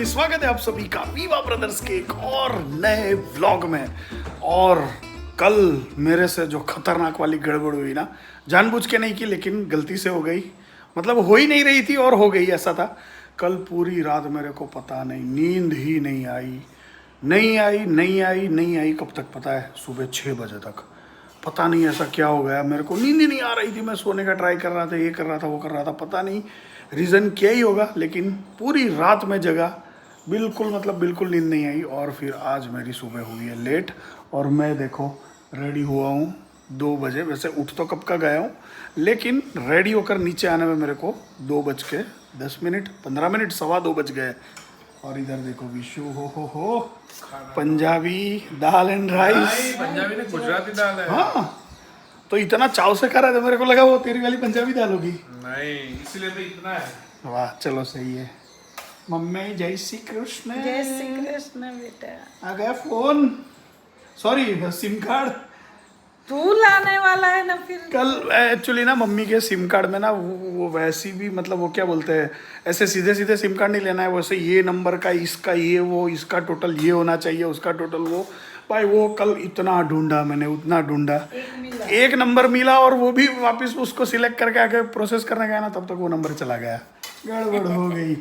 जी, स्वागत है आप सभी का वीवा ब्रदर्स के एक और नए व्लॉग में। और कल मेरे से जो खतरनाक वाली गड़बड़ हुई ना, जानबूझ के नहीं की लेकिन गलती से हो गई। मतलब हो ही नहीं रही थी और हो गई, ऐसा था। कल पूरी रात मेरे को पता नहीं, नींद ही नहीं आई, नहीं आई। कब तक पता है? सुबह 6 बजे तक। पता नहीं ऐसा क्या हो गया, मेरे को नींद ही नहीं आ रही थी। मैं सोने का ट्राई कर रहा था, ये कर रहा था, वो कर रहा था, पता नहीं रीज़न क्या ही होगा, लेकिन पूरी रात में जगा, बिल्कुल नींद नहीं आई। और फिर आज मेरी सुबह हुई है लेट, और मैं देखो रेडी हुआ हूँ 2 बजे। वैसे उठ तो कब का गया हूँ, लेकिन रेडी होकर नीचे आने में मेरे को 2:10, 15 मिनट, 2:15 बज गए। और इधर देखो विशु, हो पंजाबी दाल एंड राइस। पंजाबी नहीं, गुजराती दाल है। हाँ, तो इतना चाव से खा रहा था, मेरे को लगा वो तेरी वाली पंजाबी दाल होगी। नहीं, इसलिए तो इतना है। वाह, चलो सही है। मम्मी जय श्री कृष्ण। जय श्री कृष्ण बेटा। आ गया फोन, सॉरी सिम कार्ड। तू लाने वाला है ना फिर। कल एक्चुअली ना मम्मी के सिम कार्ड में ना वो वैसी भी, मतलब वो क्या बोलते हैं, ऐसे सीधे सीधे सिम कार्ड नहीं लेना है। वैसे ये नंबर का, इसका ये वो, इसका टोटल ये होना चाहिए, उसका टोटल वो। भाई वो कल इतना ढूंढा मैंने, उतना ढूंढा, एक नंबर मिला, और वो भी वापस उसको सिलेक्ट करके आके प्रोसेस करने गया ना, तब तक वो नंबर चला गया, गड़बड़ हो गई।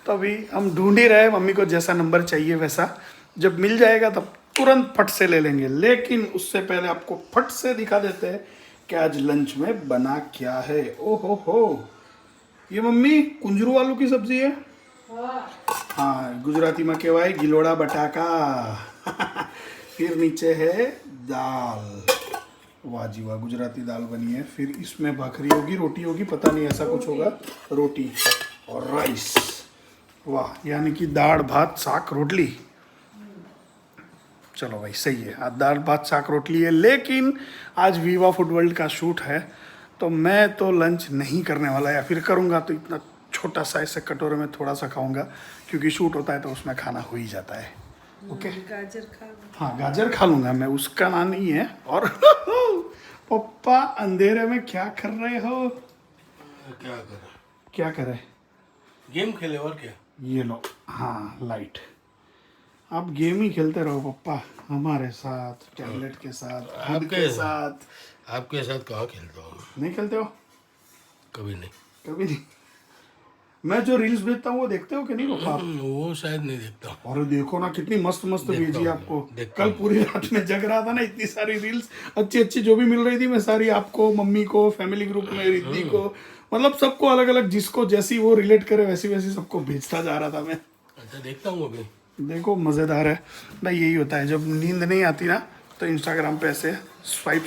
तो अभी हम ढूंढ ही रहे मम्मी को जैसा नंबर चाहिए वैसा। जब मिल जाएगा तब तुरंत फट से ले लेंगे, लेकिन उससे पहले आपको फट से दिखा देते हैं कि आज लंच में बना क्या है। ओहो हो, ये मम्मी कुंजरू आलू की सब्जी है। हाँ, गुजराती में कहवाय गिलोड़ा बटाका। फिर नीचे है दाल, वाह जी वाह, गुजराती दाल बनी है। फिर इसमें भाखरी होगी, रोटी होगी, पता नहीं ऐसा कुछ होगा, रोटी और राइस। वाह, यानी कि दाल भात साग रोटली। चलो भाई सही है, आज दाल भात साग रोटली है। लेकिन आज वीवा फूड वर्ल्ड का शूट है, तो मैं तो लंच नहीं करने वाला, या फिर करूँगा तो इतना छोटा सा ऐसे कटोरे में थोड़ा सा खाऊंगा, क्योंकि शूट होता है तो उसमें खाना हो ही जाता है। ओके, गाजर खा लो। हाँ गाजर खा लूँगा मैं, उसका ना नहीं है। और पप्पा अंधेरे में क्या कर रहे हो? क्या करे? गेम खेले और क्या? ये लो, हाँ लाइट। आप गेम ही खेलते रहो पप्पा, हमारे साथ, टैबलेट के साथ, खुद के साथ। आपके साथ कहाँ खेलता हूँ? नहीं खेलते हो? कभी नहीं। कभी नहीं? मैं जो रील्स भेजता हूँ वो देखते हो कि नहीं पप्पा? वो शायद नहीं देखता हूँ। और देखो ना कितनी मस्त मस्त भेजी आपको। देखता कल हूँ। पूरी रात में जग रहा था ना, इतनी सारी रील्स अच्छी जो भी मिल रही थी, मैं सारी आपको, मम्मी को, फैमिली ग्रुप में रिद्धि को, मतलब सबको अलग अलग, जिसको जैसी वो रिलेट करे वैसी सबको भेजता जा रहा था मैं। अच्छा, देखता हूँ अभी। देखो मज़ेदार है भाई। यही होता है जब नींद नहीं आती ना, तो इंस्टाग्राम पे ऐसे स्वाइप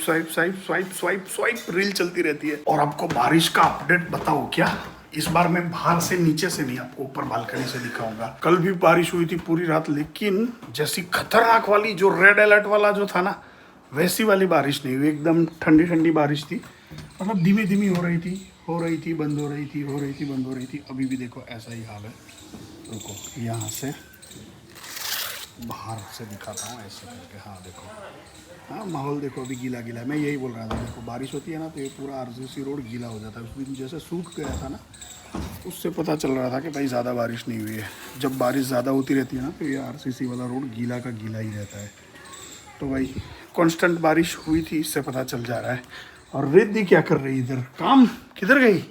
रील चलती रहती है। और आपको बारिश का अपडेट बताओ क्या? इस बार मैं बाहर से, नीचे से नहीं, आपको ऊपर बालकनी से दिखाऊंगा। कल भी बारिश हुई थी पूरी रात, लेकिन जैसी खतरनाक वाली, जो रेड अलर्ट वाला जो था ना, वैसी वाली बारिश नहीं हुई। एकदम ठंडी ठंडी बारिश थी, मतलब धीमी धीमी हो रही थी, बंद हो रही थी। अभी भी देखो ऐसा ही हाल है। रुको, यहाँ से बाहर से दिखाता हूँ ऐसे करके। हाँ देखो, हाँ माहौल देखो, अभी गीला है। मैं यही बोल रहा था, देखो बारिश होती है ना तो ये पूरा आरसीसी रोड गीला हो जाता है। उस दिन जैसे सूख गया था ना, उससे पता चल रहा था कि भाई ज़्यादा बारिश नहीं हुई है। जब बारिश ज़्यादा होती रहती है ना, तो ये आरसीसी वाला रोड गीला का गीला ही रहता है। तो भाई कांस्टेंट बारिश हुई थी, इससे पता चल जा रहा है। और रिद्धि क्या कर रही है इधर? काम किधर गई?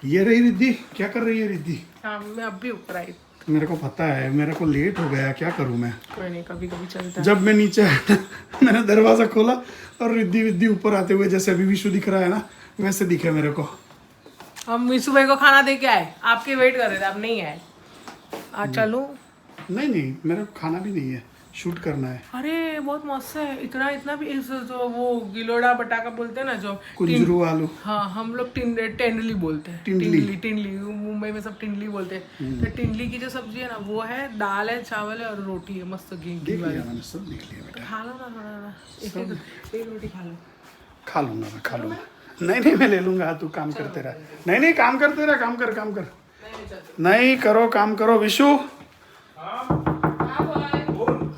ये रही रिद्धि, क्या कर रही है रिद्धि? हाँ, मैं अब भी ऊपर आई। मेरे को पता है, मेरे को लेट हो गया, क्या करूँ मैं? कोई नहीं, कभी कभी चलता है। जब मैं नीचे आया मैंने दरवाजा खोला और रिद्धि ऊपर आते हुए, जैसे अभी विशु दिख रहा है ना, वैसे दिखे मेरे को। हम मिसू भाई को खाना दे के आए, आपके वेट कर रहे थे, आप नहीं आए। आज चलूं? नहीं, मेरा खाना भी नहीं है, शूट करना है। अरे बहुत मस्त है। इतना भी जो वो गिलोड़ा बटाका बोलते हैं ना, जो कुंजरू आलू। हाँ, हम लोग टेंडली बोलते हैं। टिंडली मुंबई में सब टिंडली बोलते हैं। तो टिंडली की जो सब्जी है ना, वो है, दाल है, चावल है और रोटी है, मस्त घी देख वाली। लिया मैंने, सब देख लिया बेटा। खा लो ना थोड़ा, एक रोटी खा लो। खा लूंगा मैं, खा लूंगा। नहीं मैं ले लूंगा, तू काम करते रह। नहीं काम करते रह, काम कर। नहीं करो, काम करो। विशु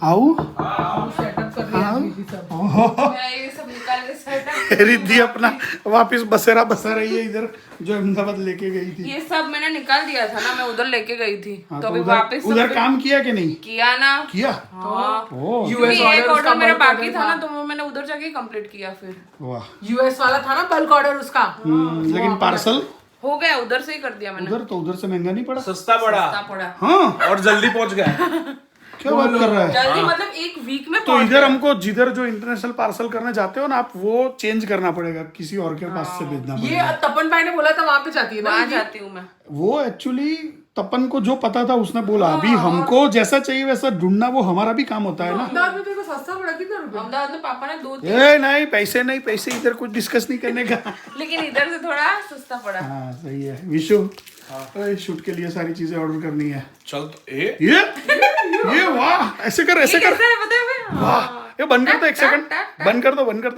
आओ। सेटअप कर रही है दीदी सब। मैं ये सब निकाल के सेटअप रिद्धि अपना वापस बसेरा बसा रही है इधर जो अहमदाबाद लेके गई थी। ये सब मैंने निकाल दिया था ना, मैं उधर लेके गई थी। हाँ, तो अभी उधर वापस उधर काम किया कि नहीं किया ना। किया? हाँ, ओह यूएस क्योंकि एक ऑर्डर ऑर्डर मेरा बाकी था ना, तो वो मैंने उधर जाके कंप्लीट किया फिर। वाह। यूएस वाला था ना बल्क ऑर्डर उसका। लेकिन पार्सल हो गया, उधर से ही कर दिया मैंने। उधर से महंगा नहीं पड़ा? सस्ता पड़ा सस्ता पड़ा। हाँ और जल्दी पहुंच गया। क्या बात कर रहा है? जल्दी मतलब एक वीक में तो पहुंच इधर गया। हमको जिधर जो इंटरनेशनल पार्सल करने जाते हो ना आप, वो चेंज करना पड़ेगा, किसी और के पास से भेजना ये पड़ेगा। तपन भाई ने बोला था वहां पे जाती है ना। वहां जाती हूँ मैं। वो एक्चुअली तपन को जो पता था उसने बोला, अभी हमको जैसा चाहिए वैसा ढूंढना वो हमारा भी काम होता है ना। अहमदाबाद में तेरे को सस्ता पड़ा कितना रुपया? अहमदाबाद में पापा ने 2-3, नहीं पैसे नहीं, पैसे इधर कुछ डिस्कस नहीं करने का। लेकिन इधर से थोड़ा सस्ता पड़ा। हाँ सही है। विशु शूट के लिए सारी चीजें ऑर्डर करनी है। चल तो ये वाह, ऐसे कर ऐसे कर। कैसा है पता है हमें? वाह, ये बंद कर दो, एक सेकंड बंद कर दो, बंद कर।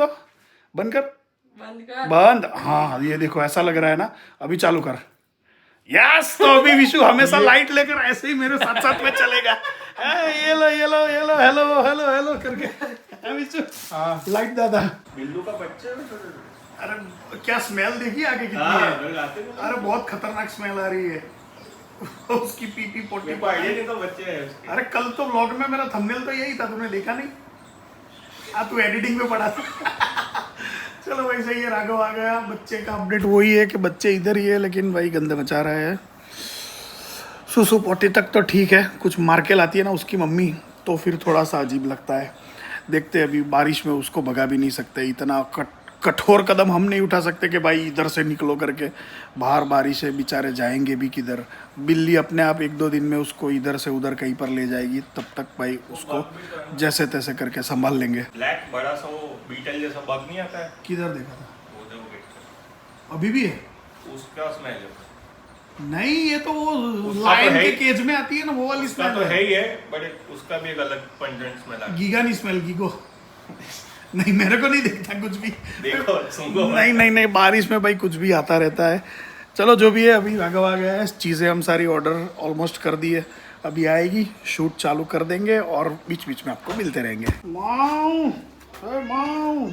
बंद कर। बंद। हाँ ये देखो ऐसा लग रहा है ना, अभी चालू कर। यस, तो अभी विशु हमेशा लाइट लेकर ऐसे ही मेरे साथ साथ में चलेगा। ये लो ये लो ये लो, हेलो हेलो हेलो करके। विशु लाइट दादा। बिल्लू का बच्चा। अरे क्या स्मेल देखी आगे कितनी है। अरे बहुत खतरनाक स्मेल आ रही है उसकी पीपी पोटी। आइडिया नहीं तो बच्चे है उसके। अरे कल तो व्लॉग में मेरा थंबनेल तो यही था, तुमने देखा नहीं? तू एडिटिंग में पड़ा था। चलो भाई सही है, राघव आ गया। बच्चे का अपडेट वही है कि बच्चे इधर ही है, लेकिन भाई गंदे मचा रहा है। सुसु पोटी तक तो ठीक है, कुछ मार के लाती है ना उसकी मम्मी, तो फिर थोड़ा सा अजीब लगता है। देखते अभी बारिश में उसको भगा भी नहीं सकते, इतना कठोर कदम हम नहीं उठा सकते कि भाई इधर से निकलो करके। बाहर बारिश है, बेचारे जाएंगे भी किधर। बिल्ली अपने आप 1-2 दिन में उसको इधर से उधर कहीं पर ले जाएगी, तब तक भाई उसको जैसे तैसे करके संभाल लेंगे। ब्लैक बड़ा सा वो बीटल जैसा बग नहीं आता है, किधर देखा था? वो जो गेट अभी भी है? उसका स्मेल है। नहीं, ये तो वो उसका तो लायन है के ही। केज में आती है ना, वो वाली उसका स्मेल तो है है। ही है, बट उसका भी एक अलग पंजेंट स्मेल आता है। गीगा नहीं स्मेल, गीगो। नहीं मेरे को नहीं दिखता कुछ भी। देखो सुंगो नहीं बारिश में भाई कुछ भी आता रहता है। चलो जो भी है, अभी राघव आ गया है, चीज़ें हम सारी ऑर्डर ऑलमोस्ट कर दी है, अभी आएगी, शूट चालू कर देंगे और बीच बीच में आपको मिलते रहेंगे। माऊ, अरे माऊ,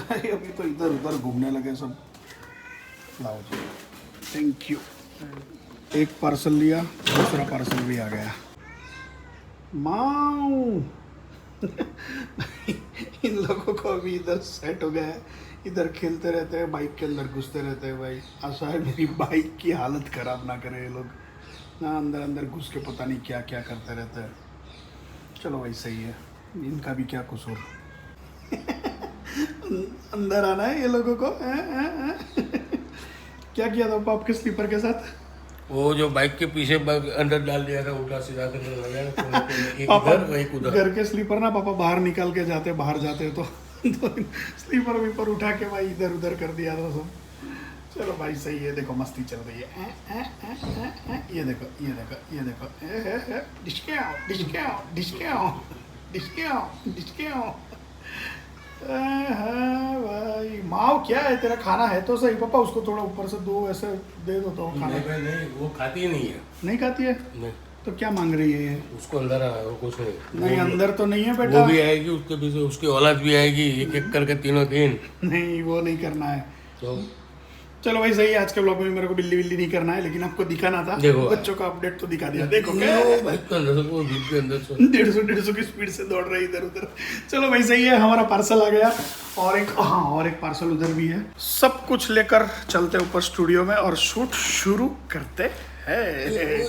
अभी तो इधर उधर घूमने लगे सब। लाओ जी, थैंक यू। एक पार्सल लिया, दूसरा पार्सल भी आ गया। माऊ। इन लोगों को अभी इधर सेट हो गया है, इधर खेलते रहते हैं, बाइक के अंदर घुसते रहते हैं। भाई आशा है मेरी बाइक की हालत खराब ना करे ये लोग ना, अंदर अंदर घुस के पता नहीं क्या क्या करते रहते हैं। चलो भाई सही है, इनका भी क्या कसूर। अंदर आना है ये लोगों को। क्या किया था पाप के स्लीपर के साथ? वो जो बाइक के पीछे अंदर डाल दिया था, उल्टा सीधा करने लगा। एक पापा इधर एक उधर। घर के स्लीपर ना पापा बाहर निकाल के जाते, बाहर जाते तो स्लीपर वीपर उठा के भाई इधर उधर कर दिया था सब। चलो भाई सही है, देखो मस्ती चल रही है। ये देखो ये देखो ये देखो, डिस्के आओ डिस्के आओ डिस्के आओ डिस्के आओ डिस्के आओ। भाई माओ क्या है तेरा, खाना है तो सही पापा, उसको थोड़ा ऊपर से दो ऐसे दे दो तो खाना। नहीं, वो खाती ही नहीं है। नहीं खाती है नहीं, तो क्या मांग रही है ये? उसको अंदर आना है, वो कुछ नहीं। नहीं अंदर तो नहीं है बेटा। वो भी आएगी, उसके पीछे उसकी औलाद भी आएगी, एक एक करके तीनों दिन। नहीं वो नहीं करना है। तो चलो भाई सही है, आज के ब्लॉग में मेरे को बिल्ली बिल्ली नहीं करना है, लेकिन आपको दिखाना था। देखो बच्चों का अपडेट तो दिखा दिया। देखो क्या बाइक के अंदर से, वो जीप के अंदर से 150 की स्पीड से दौड़ रही इधर उधर। चलो भाई सही है, हमारा पार्सल आ गया और एक पार्सल उधर भी है। सब कुछ लेकर चलते ऊपर स्टूडियो में और शूट शुरू करते हैं।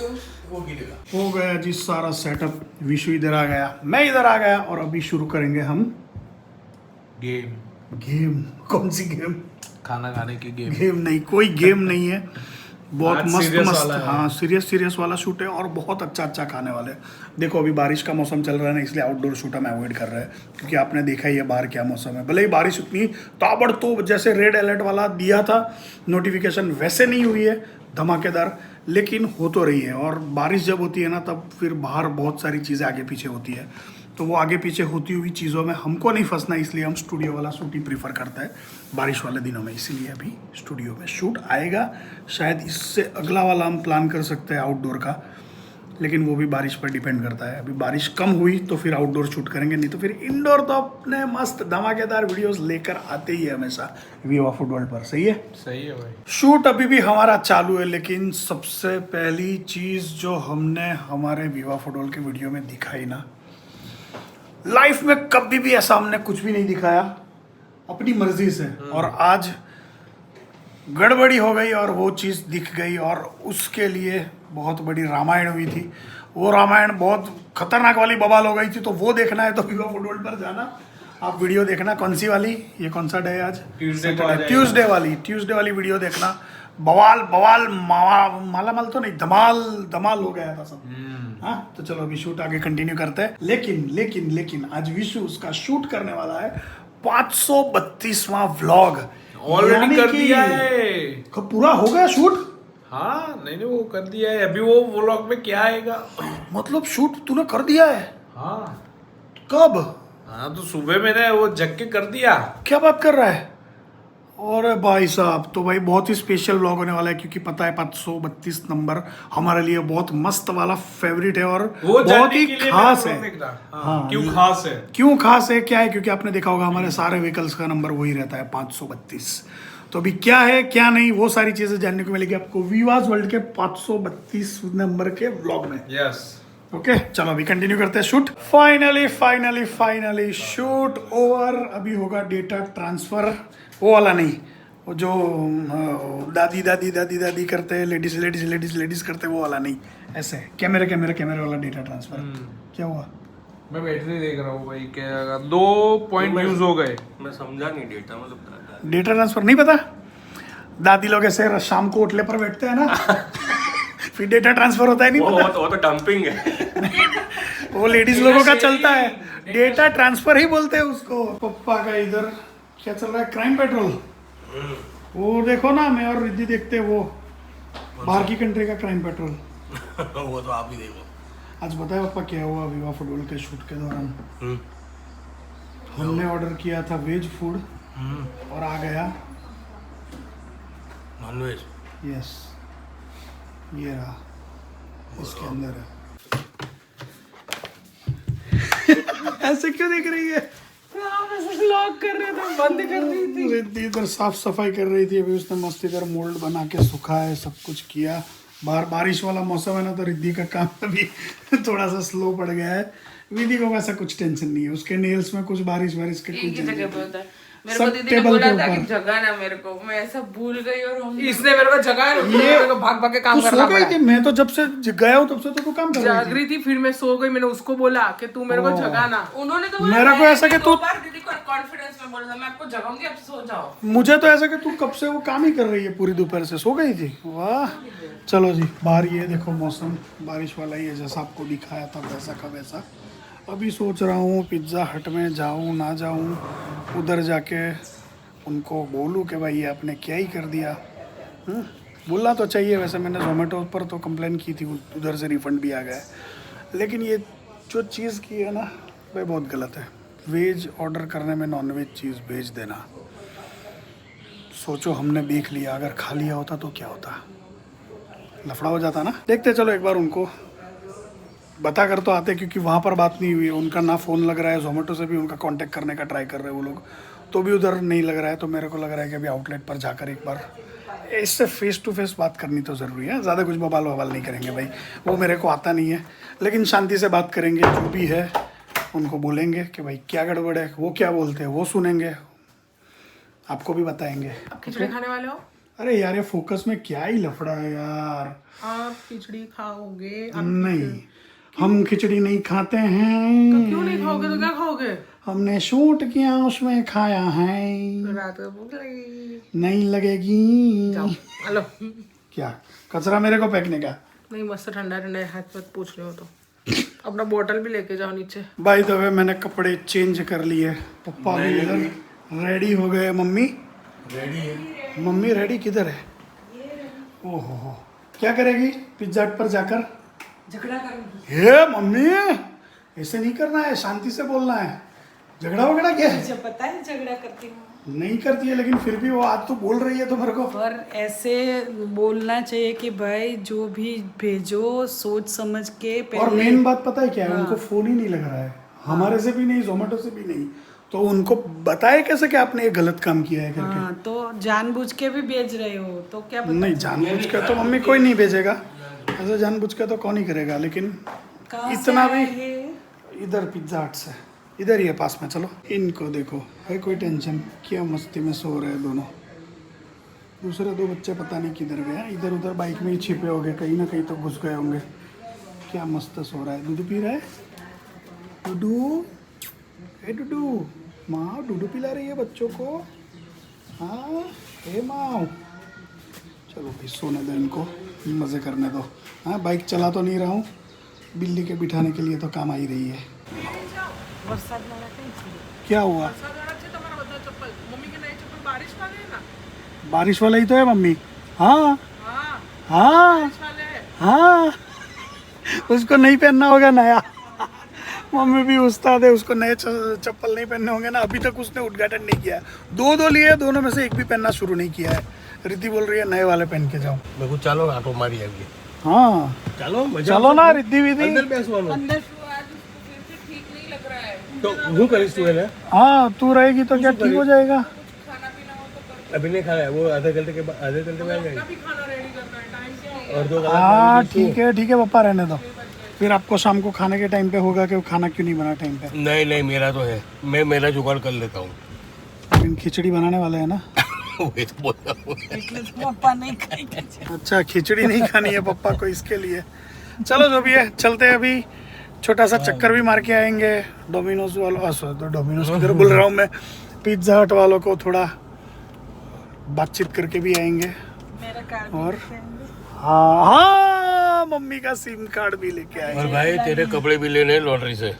वो गिरेगा। हो गया जी सारा सेटअप, विशु इधर आ गया, मैं इधर आ गया और अभी शुरू करेंगे हम गेम। कौन सी गेम? खाना खाने की गेम। गेम नहीं, कोई गेम नहीं है, बहुत आज मस्त serious मस्त। वाला है। हाँ सीरियस वाला शूट है और बहुत अच्छा खाने वाले हैं। देखो अभी बारिश का मौसम चल रहा है ना, इसलिए आउटडोर शूट हम अवॉइड कर रहे हैं, क्योंकि आपने देखा ही है बाहर क्या मौसम है। भले ही बारिश उतनी ताबड़तोड़ जैसे रेड अलर्ट वाला दिया था नोटिफिकेशन, वैसे नहीं हुई है धमाकेदार, लेकिन हो तो रही है। और बारिश जब होती है ना, तब फिर बाहर बहुत सारी चीज़ें आगे पीछे होती है, तो वो आगे पीछे होती हुई चीज़ों में हमको नहीं फंसना, इसलिए हम स्टूडियो वाला शूट ही प्रीफर करते हैं बारिश वाले दिनों में। इसीलिए अभी स्टूडियो में शूट आएगा, शायद इससे अगला वाला हम प्लान कर सकते हैं आउटडोर का, लेकिन वो भी बारिश पर डिपेंड करता है। अभी बारिश कम हुई तो फिर आउटडोर शूट करेंगे, नहीं तो फिर इंडोर तो अपने मस्त धमाकेदार वीडियोस लेकर आते ही है हमेशा विवा फूड वर्ल्ड पर। सही है, सही है भाई। शूट अभी भी हमारा चालू है, लेकिन सबसे पहली चीज़ जो हमने हमारे विवा फूड वर्ल्ड के वीडियो में दिखाई ना, लाइफ में कभी भी ऐसा हमने कुछ भी नहीं दिखाया अपनी मर्जी से, और आज गड़बड़ी हो गई और वो चीज़ दिख गई, और उसके लिए बहुत बड़ी रामायण हुई थी। वो रामायण बहुत खतरनाक वाली बवाल हो गई थी, तो वो देखना है तो विवा फूड वर्ल्ड पर जाना, आप वीडियो देखना। कौन सी वाली, ये कौन सा डे है आज? ट्यूसडे वाली वीडियो देखना। बवाल बवाल माला माल तो नहीं, धमाल धमाल हो गया था सब। हाँ, तो चलो अभी शूट आगे कंटिन्यू करते हैं। लेकिन आज विशु उसका शूट करने वाला है 532वां व्लॉग। ऑलरेडी कर दिया है। कब पूरा हो गया शूट? हाँ नहीं वो कर दिया है। अभी वो व्लॉग में क्या आएगा? मतलब शूट तूने कर दिया है? हाँ। कब? हाँ तो सुबह मैंने वो जग के कर दिया। क्या बात कर रहा है? और भाई साहब, तो भाई बहुत ही स्पेशल व्लॉग होने वाला है, क्योंकि पता है 532 नंबर हमारे लिए बहुत मस्त वाला फेवरेट है और वो बहुत ही खास है। हाँ, क्यों खास है? क्यों खास है, क्या है? क्योंकि आपने देखा होगा हमारे सारे व्हीकल्स का नंबर वही रहता है 532। तो अभी क्या है क्या नहीं वो सारी चीजें जानने को मिलेगी आपको विवाज वर्ल्ड के 532 नंबर के व्लॉग में। यस। ओके, चलो अभी कंटिन्यू करते हैं शूट। Finally shoot over. अभी होगा डेटा ट्रांसफर, वो वाला नहीं, वो जो दादी करते हैं, लेडीज करते हैं, वो वाला नहीं, ऐसे कैमरे वाला डेटा ट्रांसफर। क्या हुआ? मैं बैटरी देख रहा हूँ भाई, क्या 2 पॉइंट यूज हो गए। मैं समझा नहीं डेटा मतलब डेटा ट्रांसफर नहीं पता? दादी लोग ऐसे शाम को ओटले पर बैठते हैं ना फिर डेटा ट्रांसफर होता है, नहीं पता? वो तो डंपिंग है। वो लेडीज लोगों का चलता है, डेटा ट्रांसफर ही बोलते हैं उसको। पप्पा का इधर क्या चल रहा है, क्राइम पेट्रोल। वो देखो ना, मैं और रिद्धि देखते हैं वो बाहर की कंट्री का क्राइम पेट्रोल। वो तो आप ही देखो। आज बताया पापा क्या हुआ विवा फुटबॉल के शूट के दौरान? हमने ऑर्डर किया था वेज फूड और आ गया नॉनवेज। यस, ये रहा, इसके अंदर है। ऐसे क्यों देख रही है? लॉक कर रहे थे, बंद कर दी थी। रिद्धि इधर साफ सफाई कर रही थी, अभी उसने मस्त इधर मोल्ड बना के सुखाया, सब कुछ किया। बाहर बारिश वाला मौसम है ना, तो रिद्धि का काम अभी थोड़ा सा स्लो पड़ गया है। विधि को वैसा कुछ टेंशन नहीं है, उसके नेल्स में कुछ बारिश के एक ही कुछ जगह पे होता है। मेरे सब को दीदी ने टेबल बोला के था कि ऊपर। जगह ना मेरे को, मैं ऐसा भूल गई और हम इसने मेरे को जगा मेरे को भाग के काम तू करना सो गई पड़ा। थी? मैं तो जब से गया हूँ तब से तो काम कर रही जाग थी। रही थी, फिर मैं सो गई। मैंने उसको बोला कि तू मेरे को जगाना। उन्होंने तो बोला, मेरा को मैंने ऐसा कि भी तू- 2 बार दीदी को कॉन्फिडेंस में बोला था मैं आपको जगाऊंगी, आप सो जाओ। मुझे तो ऐसा कि तू कब से वो काम ही कर रही है, पूरी दोपहर से सो गई थी। वाह, चलो जी, बाहर ये देखो मौसम बारिश वाला ही है, जैसा आपको दिखाया था वैसा का वैसा। अभी सोच रहा हूँ पिज्ज़ा हट में जाऊँ ना जाऊँ, उधर जाके उनको बोलूँ कि भाई ये आपने क्या ही कर दिया। बोलना तो चाहिए, वैसे मैंने जोमेटो पर तो कंप्लेन की थी, उधर से रिफ़ंड भी आ गया है। लेकिन ये जो चीज़ की है ना भाई बहुत गलत है। वेज ऑर्डर करने में नॉनवेज चीज़ भेज देना। सोचो हमने देख लिया, अगर खा लिया होता तो क्या होता, लफड़ा हो जाता ना। देखते चलो एक बार उनको बता कर तो आते, क्योंकि वहाँ पर बात नहीं हुई, उनका ना फ़ोन लग रहा है। जोमेटो से भी उनका कांटेक्ट करने का ट्राई कर रहे हैं वो लोग, तो भी उधर नहीं लग रहा है। तो मेरे को लग रहा है कि अभी आउटलेट पर जाकर एक बार इससे फेस टू फेस बात करनी तो ज़रूरी है। ज़्यादा कुछ बवाल नहीं करेंगे भाई, वो मेरे को आता नहीं है, लेकिन शांति से बात करेंगे। जो भी है उनको बोलेंगे कि भाई क्या गड़बड़ है, वो क्या बोलते हैं वो सुनेंगे, आपको भी बताएंगे। आप खिचड़ी खाने वाले हो? अरे यार ये फोकस में क्या ही लफड़ा है यार। आप खिचड़ी खाओगे? नहीं, हम खिचड़ी नहीं खाते हैं। तो क्यों नहीं खाओगे? तो क्या खाओगे? हमने शूट किया उसमें खाया है। रात को भूख लगेगी। नहीं लगेगी। हेलो, क्या कचरा मेरे को फेंकने का? नहीं, मस्त ठंडा हाथ मत पूछ रहे हो तो अपना बोतल भी लेके जाओ नीचे। बाय द वे मैंने कपड़े चेंज कर लिए, पप्पा भी इधर रेडी हो गए। मम्मी रेडी है? मम्मी रेडी किधर है? ओहो हो, क्या करेगी पिज्जा हट पर जाकर? झगड़ा करूंगी। हे मम्मी, ऐसे नहीं करना है, शांति से बोलना है। झगड़ा वगड़ा क्या है? मुझे पता है झगड़ा करती हूँ। नहीं करती है, लेकिन फिर भी वो आज तो बोल रही है तो मेरे को। पर ऐसे बोलना चाहिए कि भाई जो भी भेजो सोच समझ के और पहले। मेन बात पता है क्या है, उनको फोन ही नहीं लग रहा है, हमारे से भी नहीं, जोमेटो से भी नहीं, तो उनको बताए कैसे कि आपने ये गलत काम किया है करके। हाँ, तो जानबूझ के भी भेज रहे हो तो क्या पता नहीं, जानबूझ के तो मम्मी कोई नहीं भेजेगा, ऐसे जानबूझ के तो कौन ही करेगा, लेकिन कहाँ से इतना भी आए ये? इधर पिज्जा हट से, इधर ही है पास में। चलो इनको देखो, है कोई टेंशन, क्या मस्ती में सो रहे हैं दोनों। दूसरे दो बच्चे पता नहीं किधर गए, इधर उधर बाइक में ही छिपे हो गए, कहीं ना कहीं तो घुस गए होंगे। क्या मस्त सो रहा है। दूध पी रहा है डूडू, हे डूडू, माँ डूडू पिला रही है बच्चों को। हाँ हे माँ, चलो भाई सोने दो इनको, मज़े करने दो। हाँ बाइक चला तो नहीं रहा हूँ, बिल्ली के बिठाने के लिए तो काम आ ही रही है। क्या हुआ? बारिश वाला ही तो है मम्मी। हाँ हाँ हाँ, उसको नहीं पहनना होगा नया। मम्मी भी उस्ताद है, उसको नए चप्पल नहीं पहनने होंगे ना। अभी तक उसने उद्घाटन नहीं किया है, दो लिए, दोनों में से एक भी पहनना शुरू नहीं किया है। रिद्धि बोल रही है नए वाले पहन के जाओ। मेरे को चलो ऑटो मारी आगे। हाँ चलो मजा चलो ना रिद्धि विधि। अंदर बेसवानो अंदर ठीक नहीं लग रहा है। तो हूँ करीस तू है ना, हाँ तू रहेगी तो क्या ठीक हो जाएगा। खाना पीना हो तो कर। अभी नहीं खाया, वो आधे घंटे के बाद, आधे घंटे में आ जाएंगे। भी खाना रेडी करना है, टाइम क्या हो और 2 घंटे हाँ ठीक है पापा, रहने दो। फिर आपको शाम को खाने के टाइम पे होगा कि वो खाना क्यों नहीं बना टाइम पे। नहीं मेरा तो है, मैं मेरा जुगाड़ कर लेता हूँ। लेकिन खिचड़ी बनाने वाले हैं ना। वही तो बोल रहा हूँ। पापा नहीं खाएंगे। अच्छा खिचड़ी नहीं खानी है पप्पा को, इसके लिए। चलो जो भी है, चलते हैं अभी, छोटा सा चक्कर भी मार के आएंगे डोमिनोज वालों, तो डोमिनोज किधर बोल रहा हूँ मैं, पिज्जा हट वालों को थोड़ा बातचीत करके भी आएंगे। मेरा कार्ड और हाँ मम्मी का सिम कार्ड भी लेके आए। और भाई तेरे कपड़े भी लेने लॉन्ड्री से,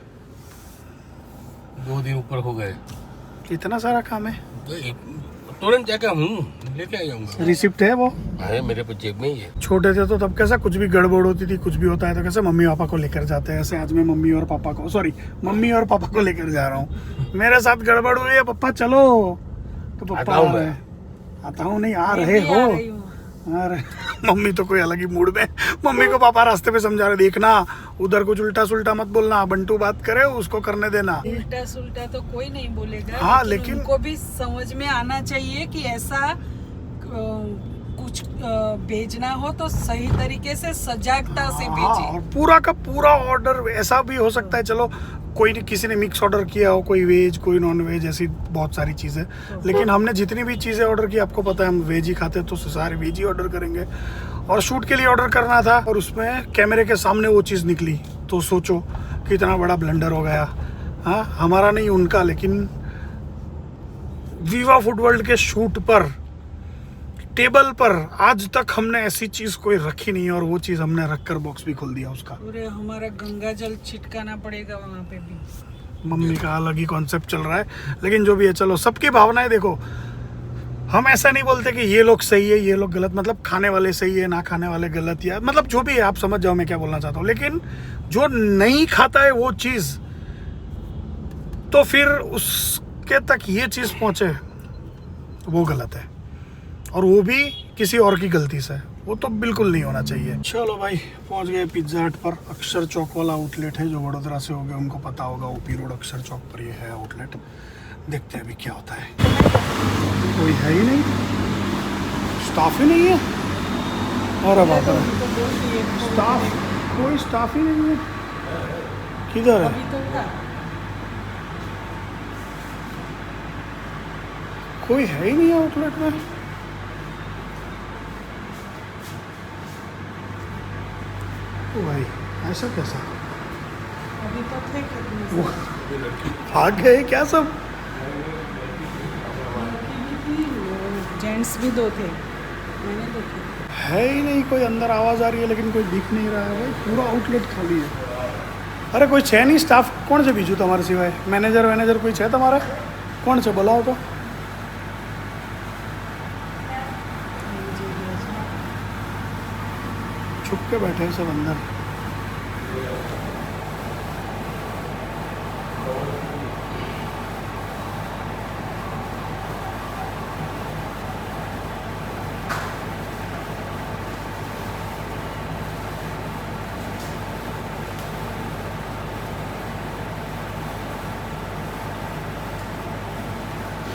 2 दिन ऊपर हो गए। इतना सारा काम है। तुरंत जाकर हूँ लेके आ जाऊंगा। रिसिप्ट है वो? अरे मेरे पे जेब में ही है। छोटे थे तो तब कैसा कुछ भी गड़बड़ होती थी, कुछ भी होता है तो कैसे मम्मी पापा को लेकर जाते हैं। ऐसे आज मैं मम्मी और पापा को लेकर जा रहा हूँ। मेरे साथ गड़बड़ हुई है, पापा चलो, तो पापा आता हूँ आ रहे हैं। आता हूँ नहीं, आ रहे हो। अरे मम्मी तो कोई अलग ही मूड में। मम्मी को पापा रास्ते पे समझा रहे, देखना उधर कुछ उल्टा सुल्टा मत बोलना, बंटू बात करे उसको करने देना। उल्टा सुल्टा तो कोई नहीं बोलेगा। हाँ, लेकिन उनको भी समझ में आना चाहिए कि ऐसा कुछ भेजना हो तो सही तरीके से सजागता से हाँ, भेजे। और पूरा का पूरा ऑर्डर ऐसा भी हो सकता है, चलो कोई किसी ने मिक्स ऑर्डर किया हो, कोई वेज कोई नॉन वेज, ऐसी बहुत सारी चीज़ें। लेकिन हमने जितनी भी चीज़ें ऑर्डर की, आपको पता है हम वेज ही खाते हैं, तो सारे वेज ही ऑर्डर करेंगे। और शूट के लिए ऑर्डर करना था, और उसमें कैमरे के सामने वो चीज़ निकली, तो सोचो कितना बड़ा ब्लंडर हो गया। हाँ हमारा नहीं उनका, लेकिन विवा फूड वर्ल्ड के शूट पर टेबल पर आज तक हमने ऐसी चीज कोई रखी नहीं है, और वो चीज हमने रखकर बॉक्स भी खोल दिया उसका। पूरे हमारा गंगा जल छिटकाना पड़ेगा वहाँ पे भी। मम्मी का अलग ही कॉन्सेप्ट चल रहा है, लेकिन जो भी है चलो, सबकी भावनाएं देखो। हम ऐसा नहीं बोलते कि ये लोग सही है ये लोग गलत, मतलब खाने वाले सही है ना खाने वाले गलत, या मतलब जो भी है आप समझ जाओ मैं क्या बोलना चाहता हूँ। लेकिन जो नहीं खाता है वो चीज, तो फिर उसके तक ये चीज पहुंचे वो गलत है, और वो भी किसी और की गलती से, वो तो बिल्कुल नहीं होना चाहिए। चलो भाई पहुंच गए पिज्जा हट पर। अक्षर चौक वाला आउटलेट है, जो वडोदरा से हो गए उनको पता होगा, ओपी रोड अक्षर चौक पर ये है आउटलेट। देखते हैं अभी क्या होता है। कोई है ही नहीं, स्टाफ ही नहीं है। अरे बाप रे, स्टाफ कोई स्टाफ ही नहीं है, किधर है? अभी तो था। कोई है ही नहीं आउटलेट में। ओ भाई ऐसा कैसा? अभी तो थे कितने वो भाग गए क्या सब? जेंट्स भी 2 थे, मैंने देखे। है ही नहीं कोई, अंदर आवाज आ रही है लेकिन कोई दिख नहीं रहा है भाई, पूरा आउटलेट खाली है। अरे कोई छे नहीं स्टाफ, कौन से बीजू तुम्हारे सिवाय? मैनेजर कोई छे तुम्हारा? कौन से बोलाओ तो? छुप के बैठे हैं सब अंदर।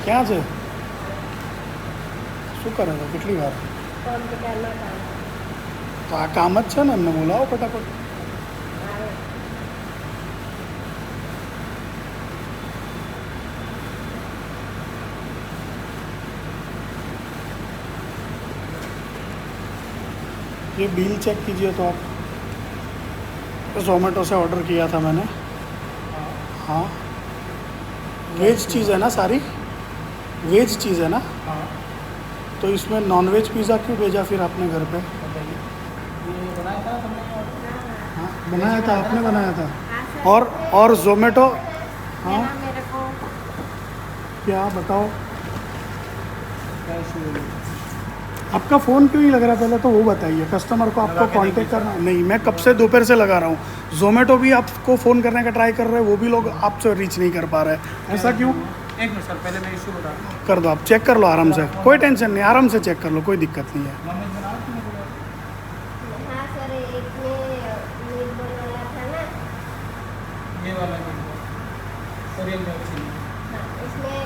ક્યાં છે? શું કરે છે? કેટલી વાર? તો આ કામ જ છે ને, એમને બોલાવો ફટાફટ. ये बिल चेक कीजिए तो आप. जोमेटो से ऑर्डर किया था मैंने. हाँ, वेज चीज़ है ना सारी? वेज चीज़ है ना? तो इसमें नॉन वेज पिज़्ज़ा क्यों भेजा फिर आपने घर पे? हाँ, बनाया था आपने, बनाया था. और जोमेटो. हाँ, क्या बताओ? आपका फ़ोन क्यों नहीं लग रहा, पहले तो वो बताइए. कस्टमर को आपको कांटेक्ट करना नहीं. मैं कब से दोपहर से लगा रहा हूँ. जोमेटो भी आपको फ़ोन करने का ट्राई कर रहे हैं, वो भी लोग आपसे रीच नहीं कर पा रहे हैं. ऐसा क्यों? एक मिनट सर, पहले मैं इशू बता दूँ. कर दो आप, चेक कर लो आराम से, कोई टेंशन नहीं, आराम से चेक कर लो, कोई दिक्कत नहीं है. हाँ सर, एक में मीटबॉल वाला था ना, ये वाला कोरियन में हाँ, इसमें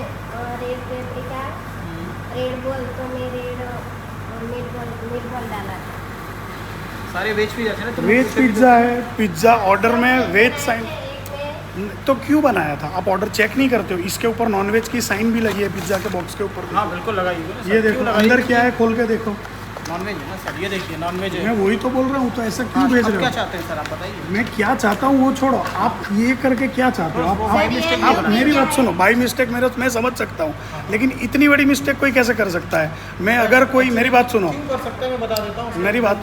रेड पेपरिका, रेड बॉल, तो मैं रेड मीटबॉल डाला था. सारे वेज पिज़्ज़ा थे ना. वेज पिज्ज़ा है. पिज्ज़ा ऑर्डर में वेज साइन एक में तो क्यों बनाया था? आप ऑर्डर चेक नहीं करते हो? इसके ऊपर नॉनवेज की साइन भी लगी है पिज्ज़ा के बॉक्स के ऊपर. हाँ बिल्कुल लगाइए. ये देखो अंदर क्या है, खोल के देखो. नॉनवेज है ना सर, ये देखिए नॉनवेज है. मैं वही तो बोल रहा हूँ, तो ऐसा क्यों भेज अब रहे क्या हो? चाहते हैं सर, आप बताइए. मैं क्या चाहता हूँ वो छोड़ो, आप ये करके क्या चाहते हो? आप मेरी बात सुनो. बाई मिस्टेक मैं समझ सकता हूँ, लेकिन इतनी बड़ी मिस्टेक कोई कैसे कर सकता है? मैं अगर कोई, मेरी बात सुनो, क्यों कर सकते हैं मैं बता देता हूँ. मेरी बात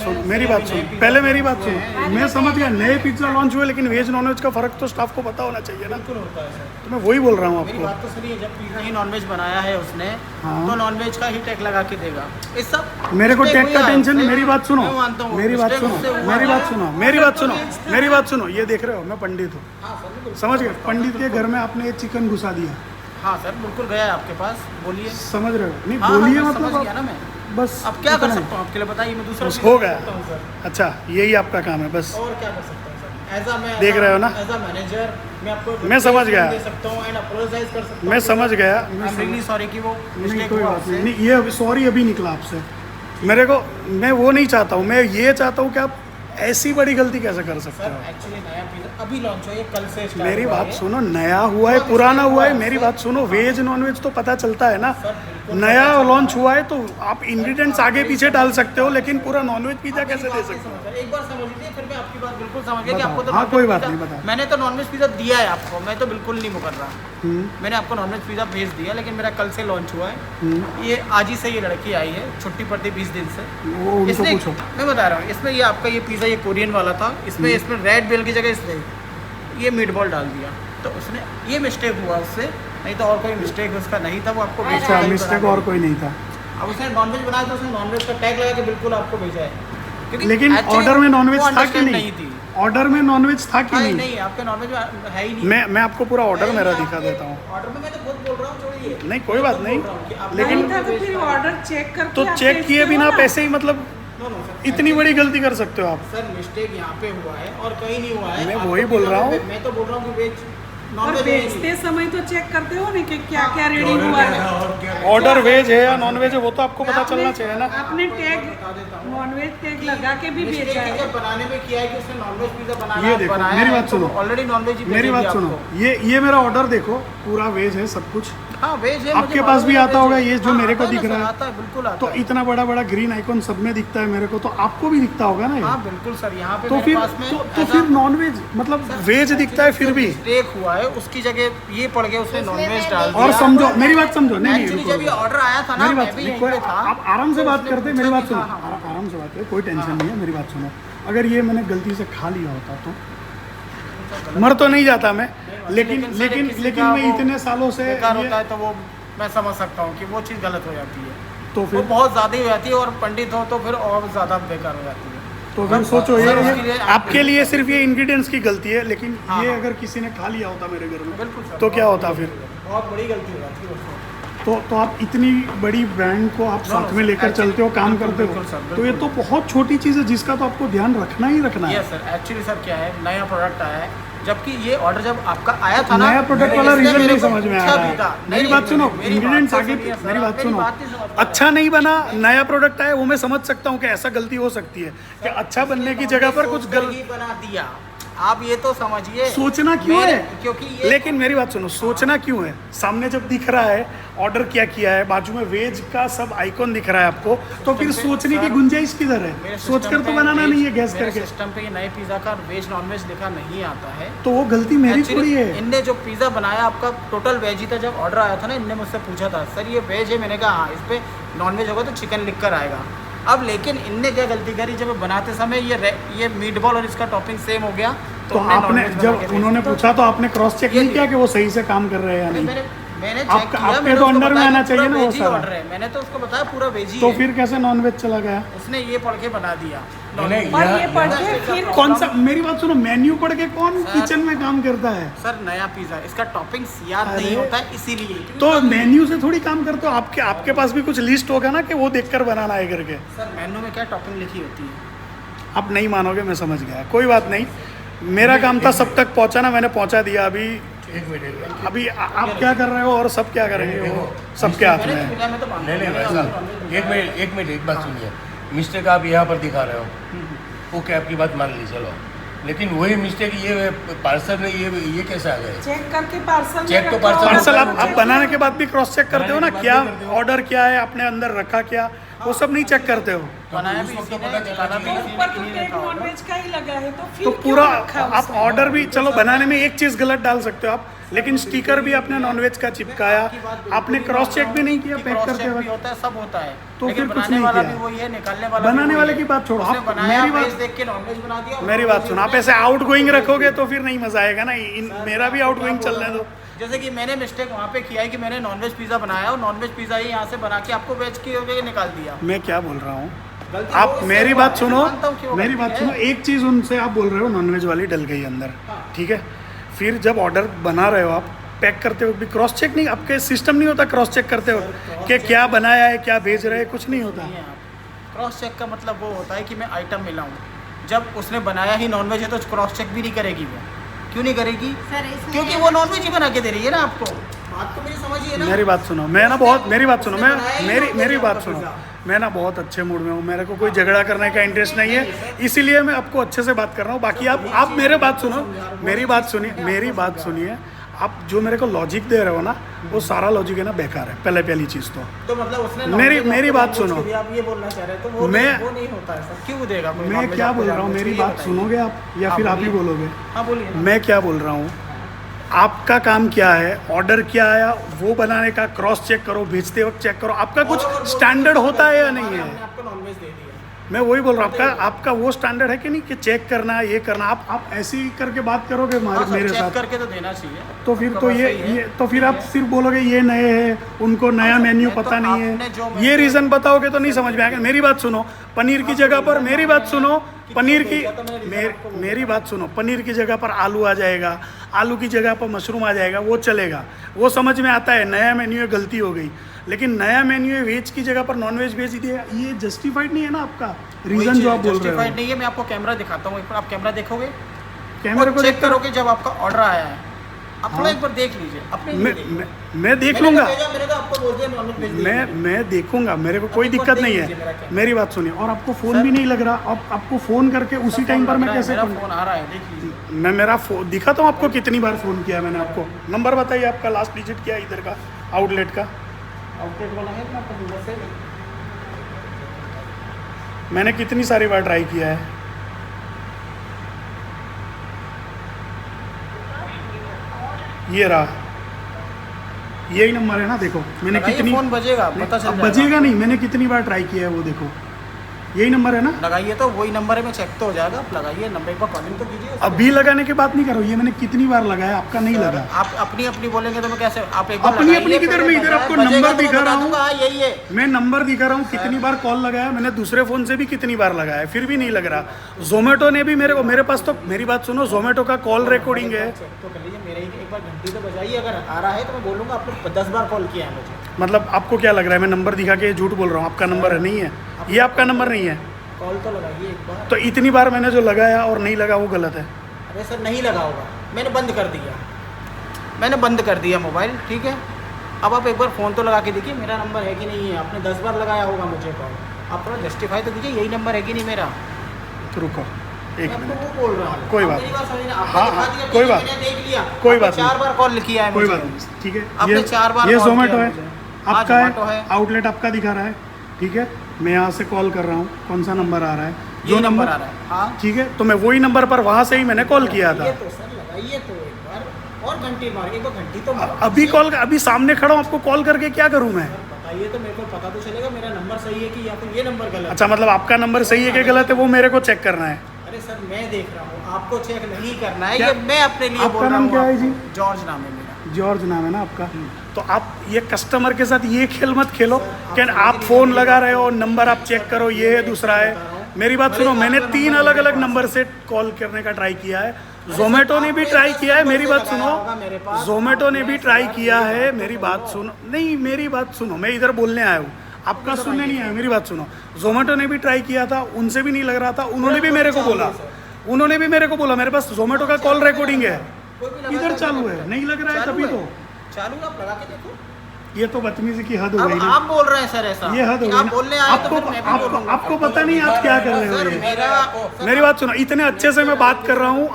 सुनो, पहले मेरी बात सुनो. मैं समझ गया नए पिज्ज़ा लॉन्च हुए, लेकिन वेज नॉन वेज का फ़र्क तो स्टाफ को पता होना चाहिए ना. बिल्कुल होता है सर. तो मैं वही बोल रहा हूँ मेरी आपको. बात तो सुनिए, जब पिज़्ज़ा ही नॉनवेज बनाया है उसने, हाँ. तो नॉनवेज का ही टैग लगा के देगा. इस सब मेरे को mistake टैग हुई का है टेंशन नहीं. आपसे. मेरी बात सुनो, मैं मानता हूँ, मेरी बात mistake सुनो, उससे हुआ मेरी है. बात सुनो, मेरी बात सुनो, मेरी बात सुनो. ये देख रहे हो, मैं पंडित हूँ, हाँ सर बिल्कुल. समझ गए? पंडित के घर में आपने ये चिकन घुसा दिया. हाँ सर बिल्कुल गया है आपके पास, बोलिए. समझ रहे हो? नहीं हाँ, बोलिए, मैं मतलब समझ गया ना मैं. बस अब क्या कर इतना ही. सकता हूँ आपके लिए, बताइए. मैं दूसरा बस पिज़्ज़ा हो गया. सकता हूँ सर. अच्छा, यही आपका काम है बस. और क्या कर सकता हूँ सर? ऐसा मैं देख रहे हो ना? एज अ मैनेजर मैं आपको मैं समझ गया. दे सकता हूँ एंड अपोलोजाइज कर सकता हूँ. मैं समझ गया. आई एम रियली सॉरी कि वो नहीं, मिस्टेक कोई हुआ बात आपसे. नहीं. ये सॉरी अभी निकला आपसे. मेरे को, मैं वो नहीं चाहता हूँ. मैं ये चाहता हूँ कि आप ऐसी बड़ी गलती कैसे कर सकते सर हो? एक्चुअली नया पिज़्ज़ा अभी लॉन्च हुआ है, कल से स्टार्ट मेरी हुआ बात है. सुनो, नया हुआ है पुराना हुआ है, मेरी बात सुनो. वेज नॉन वेज तो पता चलता है ना. नया लॉन्च हुआ है तो आप इंग्रेडिएंट्स आगे पीछे डाल सकते हो, लेकिन पूरा नॉनवेज पिज्जा कैसे दे सकते हो? एक बार समझ लीजिए, फिर मैं आपकी बात बिल्कुल समझ गया कि बताओ. आपको तो हाँ, नॉनवेज कोई बात पिज़्ज़ा- नहीं, बताओ. मैंने तो नॉनवेज पिज़्ज़ा दिया है आपको, मैं तो बिल्कुल नहीं मुकर रहा. मैंने आपको नॉनवेज पिज़्ज़ा भेज दिया, लेकिन मेरा कल से लॉन्च हुआ है. ये आज ही से ये लड़की आई है, छुट्टी पड़ती 20 दिन से. वो उनको इसने, पूछो. मैं बता रहा हूँ, इसमें ये आपका ये पिज़्ज़ा ये कोरियन वाला था, इसमें रेड बेल की जगह इसने ये मीटबॉल डाल दिया. तो उसने ये मिस्टेक हुआ उससे, नहीं तो और कोई मिस्टेक उसका नहीं था. वो आपको भेजा अच्छा, है, मिस्टेक और कोई नहीं था. अब उसने नॉनवेज बनाया तो उसने नॉनवेज का टैग लगा के बिल्कुल आपको भेजा है. क्योंकि लेकिन actually ऑर्डर में नॉनवेज वो था कि understand नहीं? थी. ऑर्डर में नॉनवेज था कि हाँ, नहीं? नहीं आपके नॉनवेज में है ही नहीं. मैं आपको पूरा ऑर्डर मेरा दिखा देता हूँ. ऑर्डर में मैं तो खुद बोल रहा हूँ, छोड़िए. नहीं, कोई बात नहीं. लेकिन नहीं था तो फिर ऑर्डर चेक करके तो आप चेक भेजते किए हो बिना ना। पैसे ही, मतलब नो नो सर, इतनी बड़ी गलती कर सकते हो आप? सर मिस्टेक यहाँ पे हुआ है और कहीं नहीं हुआ है. मैं आपको वही बोल रहा हूँ. मैं तो बोल रहा हूँ कि वेज और नॉनवेज बेचते समय तो चेक करते हो ना कि क्या क्या रेडी हुआ है. ऑर्डर वेज है या नॉन वेज है, वो तो आपको पता चलना चाहिए ना. आपने टैग नॉनवेज टैग लगा के भी भेजा है. बनाने में किया है कि उसने नॉनवेज पिज़्ज़ा बनाया. ये देखो, मेरी बात सुनो. ऑलरेडी नॉनवेज ही मेरी बात सुनो, ये मेरा ऑर्डर देखो, पूरा वेज है सब कुछ. हाँ वेज है. आपके पास भी आता होगा ये जो मेरे को दिख रहा है. आता है, बिल्कुल आता तो है. इतना बड़ा बड़ा ग्रीन आइकॉन सब में दिखता है मेरे को, तो आपको भी दिखता होगा ना ये. हाँ बिल्कुल सर, यहाँ पे तो मेरे फिर पास में तो ऐसा- फिर नॉन वेज, मतलब वेज दिखता है फिर भी. मिस्टेक हुआ है, उसकी जगह ये पड़ गया, उसने नॉनवेज डाल दिया. और समझो, मेरी बात समझो. नहीं नहीं, एक्चुअली रुको, जब ये ऑर्डर आया था ना, मेरी मैं बात भी सुनो. यहीं कोई, पे था. आप आराम से तो बात उसने करते, मेरी पूछा बात कि सुनो. हाँ, हाँ, आराम से बात करें, कोई टेंशन नहीं है. मेरी बात सुनो. अगर ये मैंने गलती से खा लिया होता तो मर तो नहीं जाता मैं, लेकिन सर, लेकिन किसी लेकिन का मैं वो इतने सालों से बेकार होता ये, है तो वो मैं समझ सकता हूँ कि वो चीज़ गलत हो जाती है. तो वो फिर बहुत ज़्यादा ही हो जाती है, और पंडित हो तो फिर और ज़्यादा बेकार हो जाती है. तो फिर सोचो, सर, उसके लिए ये आपके लिए सिर्फ ये इंग्रेडिएंट्स की गलती है, लेकिन हाँ, ये हाँ. अगर किसी ने खा लिया होता मेरे घर में, बिल्कुल सर, तो क्या होता फिर? बहुत बड़ी गलती हो जाती है उसमें. तो आप इतनी बड़ी ब्रांड को आप साथ में लेकर actually, चलते हो, काम बिल्कुल, करते हो, बिल्कुल सर, तो ये तो बहुत छोटी चीज़ है जिसका तो आपको ध्यान रखना ही रखना है. यस सर, एक्चुअली सर क्या है, नया प्रोडक्ट आया है, जबकि ये ऑर्डर जब आपका आया था ना, नया प्रोडक्ट वाला इसने रीजन मेरे नहीं को समझ में आ पूछा रहा भी था। है। मेरी नहीं, बात सुनो, मेरी इंग्रेडिएंट्स बात आगे, तो सुनिए सर, मेरी बात मेरी सुनो, बात नहीं समझ पा अच्छा नहीं बना, नया प्रोडक्ट आया वो मैं समझ सकता हूँ कि ऐसा गलती हो सकती है कि अच्छा बनने की जगह पर कुछ गलत बना दिया। आप ये तो समझिए, सोचना क्यों मेरे- है, क्योंकि ये लेकिन मेरी बात सुनो, सोचना क्यों है? सामने जब दिख रहा है ऑर्डर क्या किया है, बाजू में वेज का सब आइकॉन दिख रहा है आपको, तो फिर सोचने की गुंजाइश किधर मेरे है? सिस्टम सोचकर तो पे बनाना वेज- नहीं है गैस मेरे करके, सिस्टम पे ये नए पिज़्ज़ा का वेज नॉन वेज लिखा नहीं आता है। तो वो गलती मेरी Actually, थोड़ी है। इनने जो पिज़्ज़ा बनाया आपका टोटल वेज ही था। जब ऑर्डर आया था ना, इनने मुझसे पूछा था सर ये वेज है, मैंने कहा हाँ, इस पर नॉन वेज होगा तो चिकन लिख कर आएगा। अब लेकिन इनने क्या गलती करी, जब बनाते समय ये मीट बॉल और इसका टॉपिंग सेम हो गया, तो हमने आपने non-veg बना जब के भेज उन्होंने दिया। पूछा तो आपने क्रॉस चेक ये नहीं किया कि वो सही से काम कर रहे हैं या अरे नहीं? मैंने चेक आपका- किया, आपके मैंने तो उसको अंडर में बताया आना कि चाहिए पूरा ना वो वेज ही सारा। ऑर्डर है। मैंने तो उसको बताया पूरा वेज ही तो है। फिर कैसे नॉनवेज चला गया? उसने ये पढ़ के बना दिया। नहीं, और ये यहाँ- पढ़ के फिर कौन सा, मेरी बात सुनो, मेन्यू पढ़ के कौन सर- किचन में काम करता है? सर नया पिज़्ज़ा, इसका टॉपिंग्स याद नहीं अरे। होता है इसीलिए। तो मेन्यू से थोड़ी काम करते हो, आपके पास भी कुछ लिस्ट होगा ना कि वो देखकर बनाना है करके। सर मेनू में क्या टॉपिंग लिखी होती है? आप नहीं मानोगे, मैं समझ गया, कोई बात नहीं। मेरा काम था सब तक पहुंचाना, मैंने पहुंचा दिया। अभी एक मिनट, अभी आप क्या कर रहे हो और सब क्या करेंगे, वो सबके हाथ में है। पिज़्ज़ा में तो मानता नहीं हूँ, भाई साहब, एक मिनट एक बात सुनिए। मिस्टेक आप यहाँ पर दिखा रहे हो, ओके आपकी बात मान ली, चलो, लेकिन वही मिस्टेक ये पार्सल में ये कैसे आ गए? चेक करके पार्सल चेक तो पार्सल- पार्सल आप बनाने के बाद भी क्रॉस चेक करते हो ना, क्या ऑर्डर क्या है, आपने अंदर रखा क्या, वो सब नहीं चेक करते हो? बनाया भी उस वक्त इसी तो ने, पता चला खाना कि भी तो इसी ऊपर ने, तो इन्हीं ने टेक कहा होगा। नॉनवेज का ही लगा है, तो फिर तो क्यों पूरा रखा आप उसने? ऑर्डर भी, चलो बनाने में एक चीज़ गलत डाल सकते हो आप, लेकिन स्टिकर भी आपने नॉनवेज का चिपकाया, आपकी बात बिल्कुल आपने भी क्रॉस मान चेक रहा भी हूँ नहीं किया कि पैक क्रॉस करते चेक भी वक्त। होता है, सब होता है, तो लेकिन फिर कुछ बनाने नहीं वाला किया। भी वही है, निकालने वाला भी बनाने वही वाले है। की बात छोड़ो, उसने आप बनाया मेरी बात- वेज देख के नॉनवेज बना दिया और मेरी बात सुनो, आप ऐसे आउट गोइंग रखोगे तो फिर नहीं मजा आएगा ना। मेरा भी आउट गोइंग चलने दो। जैसे कि मैंने मिस्टेक वहाँ पे किया है कि मैंने नॉनवेज पिज़्ज़ा बनाया और नॉनवेज पिज़्ज़ा ही यहाँ से बना के आपको वेज की वजह निकाल दिया। मैं क्या बोल रहा हूँ, गलती आप वो मेरी उससे बात हुआ है, सुनो, मैं मानता हूँ कि वो मेरी गलती बात है। सुनो, एक चीज़ उनसे आप बोल रहे हो नॉनवेज वाली डल गई अंदर, ठीक है, फिर जब ऑर्डर बना रहे हो आप, पैक करते वक्त भी क्रॉस चेक नहीं, आपके सिस्टम नहीं होता क्रॉस चेक करते हो कि क्या बनाया है, क्या भेज रहे हैं, कुछ नहीं होता। क्रॉस चेक का मतलब वो होता है कि मैं आइटम मिलाऊँ। जब उसने बनाया ही नॉनवेज है तो क्रॉस चेक भी नहीं करेगी वो। क्यों नहीं करेगी? सर इसमें क्योंकि वो नॉनवेज ही बना के दे रही है ना आपको। बात तो मेरी समझिए ना। मेरी बात सुनो, मैं ना बहुत, मेरी बात सुनो, मैं उसने बनाया ही मेरी non-veg मेरी बात आपका सुनो, पिज़्ज़ा। मैं ना बहुत अच्छे मूड में हूँ, मेरे को कोई झगड़ा करने का इंटरेस्ट नहीं है, इसीलिए मैं आपको अच्छे से बात कर रहा हूँ। बाकी आप मेरे बात सुनो, मेरी बात सुनिए, मेरी बात सुनिए। आप जो मेरे को लॉजिक दे रहे हो ना, वो सारा लॉजिक है ना बेकार है, पहली चीज़ तो। मतलब उसने मेरी बात सुनो, आप ये बोलना चाह रहे हैं तो वो नहीं होता है सर। क्यों देगा कोई मैं non-veg क्या आपको बोल रहा हूँ, जानबूझ के? मेरी ये बात बताइए। सुनोगे आप या हाँ, फिर आप ही बोलिए। बोलोगे? हाँ बोलिए ना। मैं क्या बोल रहा हूँ, आपका काम क्या है, ऑर्डर क्या आया वो बनाने का, क्रॉस चेक करो, भेजते वक्त चेक करो, आपका कुछ स्टैंडर्ड होता है या नहीं है? हमने आपको नॉनवेज दे दिया। मैं वही बोल रहा हूँ, आपका वो स्टैंडर्ड है कि नहीं कि चेक करना है, ये करना। आप ऐसे ही करके बात करोगे हाँ सर, मेरे चेक साथ, करके तो देना चाहिए। तो फिर आपका तो बात सही है। ये तो फिर आप सिर्फ बोलोगे ये नए हैं, उनको नया मेन्यू तो पता नहीं आपने जो है, मेन्यू- ये रीज़न बताओगे तो नहीं समझ में आएगा। मेरी बात सुनो, पनीर की जगह पर, मेरी बात सुनो, पनीर की मेरी बात सुनो, पनीर की जगह पर आलू आ जाएगा, आलू की जगह पर मशरूम आ जाएगा, वो चलेगा, वो समझ में आता है, नया मेन्यू है, गलती हो गई। लेकिन नया मेन्यू है, वेज की जगह पर नॉन वेज भेज दिया, ये जस्टिफाइड नहीं है ना आपका रीज़न जो आप बोल रहे जस्टिफाइड हो। नहीं है। मैं आपको कैमरा दिखाता हूँ, एक बार आप कैमरा देखोगे, कैमरे को चेक देख करोगे जब आपका ऑर्डर आया है, आप थोड़ा एक बार देख लीजिए अपने लिए देखिए। मैं देख मैंने लूँगा, तो भेजा, मैंने तो आपको बोल दिया नॉनवेज भेज दिया। मैं देखूंगा, मेरे को कोई एक बार दिक्कत देख नहीं लीजिए मेरा है। कैमरा। मेरी बात सुनिए, और आपको फ़ोन भी नहीं लग रहा, अब आपको फ़ोन करके उसी टाइम पर मैं कैसे मेरा करूं? फोन आ रहा है, देख लीजिए। मैं मेरा फ़ोन दिखाता हूँ आपको, कितनी बार फ़ोन किया मैंने आपको। नंबर बताइए आपका, लास्ट डिजिट क्या है इधर का, आउटलेट का? आउटलेट वाला है ना आपका नंबर से? मैंने कितनी सारी बार ट्राई किया है। ये रहा, यही नंबर है ना, देखो मैंने लगाइए, कितनी, फोन बजेगा, पता चल अब जाएगा। बजेगा नहीं, मैंने कितनी बार ट्राई किया है वो देखो, यही नंबर है ना। लगाइए तो वही नंबर है, मैं चेक तो हो जाएगा। आप लगाइए नंबर, एक बार कॉलिंग तो कीजिए। अभी लगाने की बात नहीं कर रहा हूँ, ये मैंने कितनी बार लगाया, आपका नहीं लगा। आप अपनी अपनी बोलेंगे तो मैं कैसे, आप एक बार अपनी लगाइए, अपनी किधर, पहले मैं इधर बजाए, आपको बजेगा नंबर तो मैं दिखा रहा बता दूंगा, हूँ, हाँ यही है। मैं नंबर दिखा रहा हूँ, कितनी बार कॉल लगाया मैंने, दूसरे फ़ोन से भी कितनी बार लगाया, फिर भी नहीं लग रहा। जोमेटो ने भी मेरे पास तो, मेरी बात सुनो, जोमेटो का कॉल रिकॉर्डिंग है। चेक तो कर लीजिए, मेरे एक बार घंटी तो बजाइए, अगर आ रहा है तो मैं बोलूँगा आपने 10 बार कॉल किया है मुझे। मतलब आपको क्या लग रहा है मैं नंबर दिखा के झूठ बोल रहा हूँ? आपका नंबर है, नहीं है, ये आपका नंबर नहीं है। कॉल तो लगाइए एक बार। तो इतनी बार मैंने जो लगाया और नहीं लगा वो गलत है। अरे सर नहीं लगा होगा। मैंने बंद कर दिया, मोबाइल, ठीक है। अब आप एक बार फ़ोन तो लगा के देखिए मेरा नंबर है कि नहीं है। आपने 10 बार लगाया होगा मुझे कॉल, आप थोड़ा जस्टिफाई तो कीजिए, यही नंबर है कि नहीं मेरा। तो रुको एक मैं मिनट, आपको वो बोल रहा हूँ, कोई आप बात मेरी बात समझिए ना, आपने हाँ, दिखा हाँ, दिया, कोई ठीक है, बात मैंने देख लिया, कोई आपने बात 4 बार कॉल किया है कोई मुझे। बात नहीं, ठीक है। आपने 4 बार ये कॉल जोमेटो किया है, मुझे। आपका Zomato है, आउटलेट आपका दिखा रहा है, ठीक है। मैं यहाँ से कॉल कर रहा हूँ, कौन सा नंबर आ रहा है? ये नंबर आ रहा है, हाँ। ठीक है, तो मैं वही नंबर पर वहाँ से ही मैंने कॉल किया था। ये तो सर लगाइए तो एक बार और घंटी मारिए, एक बार घंटी तो मारो। अभी कॉल, अभी सामने खड़ा हूँ, आपको कॉल करके क्या करूँ मैं? बताइए तो मेरे को पता तो चलेगा मेरा नंबर सही है कि या फिर ये नंबर गलत है। अच्छा, मतलब आपका नंबर सही है कि गलत है वो मेरे को चेक करना है। अरे सर मैं देख रहा हूँ, आपको चेक नहीं करना है, क्या- ये मैं अपने लिए आपका बोल रहा नाम हूँ। क्या है आपको। जी? जॉर्ज नाम है मेरा। जॉर्ज नाम है ना आपका? तो आप ये कस्टमर के साथ ये खेल मत खेलो कि आप फ़ोन लगा रहे हो, नंबर आप चेक करो, ये है दूसरा है। मेरी बात सुनो, मैंने 3 अलग अलग नंबर से कॉल करने का ट्राई किया है। जोमेटो ने भी ट्राई किया है, मेरी बात सुनो, जोमेटो ने भी ट्राई किया है, मेरी बात सुनो, नहीं मेरी बात सुनो, मैं इधर बोलने आया हूँ, आपका सुनने नहीं आया, मेरी बात सुनो। जोमेटो ने भी ट्राई किया था, उनसे भी नहीं लग रहा था, उन्होंने भी मेरे को बोला, मेरे पास जोमेटो का कॉल रिकॉर्डिंग है, इधर चालू है, नहीं लग रहा है तभी तो। चालू आप लगा के देखो। ये तो बदतमीजी की हद हो अब गई ना। आप बोल रहे हैं सर ऐसा, ये हद हो कि गई आप ना। बोलने आए तो फिर मैं भी बोलूंगा। आपको पता नहीं आप क्या कर रहे हो सर ये। मेरा मेरी बात सुनो, इतने अच्छे से मैं बात कर रहा हूँ,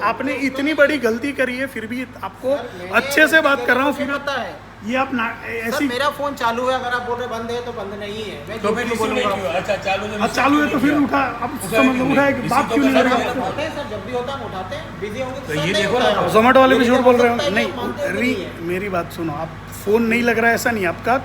आपने इतनी बड़ी गलती करी है, फिर भी आपको अच्छे से बात कर रहा हूँ, फिर पता है ये आप सर ऐसी मेरा फोन चालू है, अगर आप बोल रहे बंद है तो बंद नहीं है, मैं तो जो फिर भी रिसीव नहीं बोलूंगा। किया। अच्छा चालू है, चालू है तो फिर उठा, अब उसका मतलब उठाए कि बात क्यों नहीं कर रहे हो? उठाते हैं सर, जब भी होता है हम उठाते हैं, बिजी होंगे तो सर ये नहीं देखो ना, उठाएगा। जोमेटो वाले भी मेरी झूठ जब बोल रहे हो हो। सकता है नहीं, कि आप मानते हो कि नहीं है। मेरी बात सुनो, आप फ़ोन नहीं लग रहा है ऐसा नहीं, आपका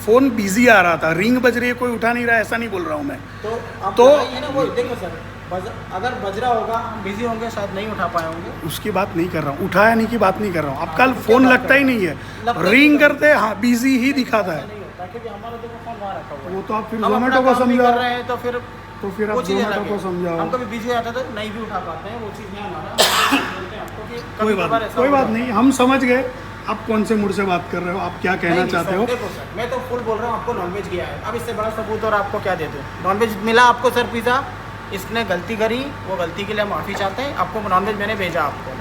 फ़ोन बिजी आ रहा था, रिंग बज रही है, कोई उठा नहीं रहा है, ऐसा नहीं बोल रहा हूँ मैं। तो आप तो- लगाइए ना, वो देखो सर अगर बज रहा होगा, हम बिजी होंगे, शायद नहीं उठा पाए होंगे। उसकी बात नहीं कर रहा हूँ, उठाया नहीं की बात नहीं कर रहा हूँ। आपका फ़ोन लगता ही नहीं है, रिंग करते हाँ बिजी ही दिखाता है। नहीं होता क्योंकि हमारा देखो फोन वहाँ रखा हुआ है। वो तो आप फिर हम अपना जोमेटो को काम भी कर समझाओ, रहे हैं तो फिर तो फिर आप वो चीज़ जोमेटो अलग को है। समझाओ। हम कभी बिजी हो जाते तो नहीं भी उठा पाते हैं, वो चीज़ है हमारा। बोलते हैं आपको कि कोई कभी-कभार बात ऐसा कोई होता बात है। नहीं, हम समझ गए आप कौन से मूड से बात कर रहे हो, आप क्या कहना नहीं, चाहते सर, हो। देखो सर, मैं तो फुल बोल रहा हूँ, आपको नॉनवेज गया है, अब इससे बड़ा सबूत और आपको क्या दे दूँ? नॉनवेज मिला आपको सर पिज़्ज़ा, इसने गलती करी, वो गलती के लिए हम माफ़ी चाहते हैं, आपको नॉनवेज मैंने भेजा आपको।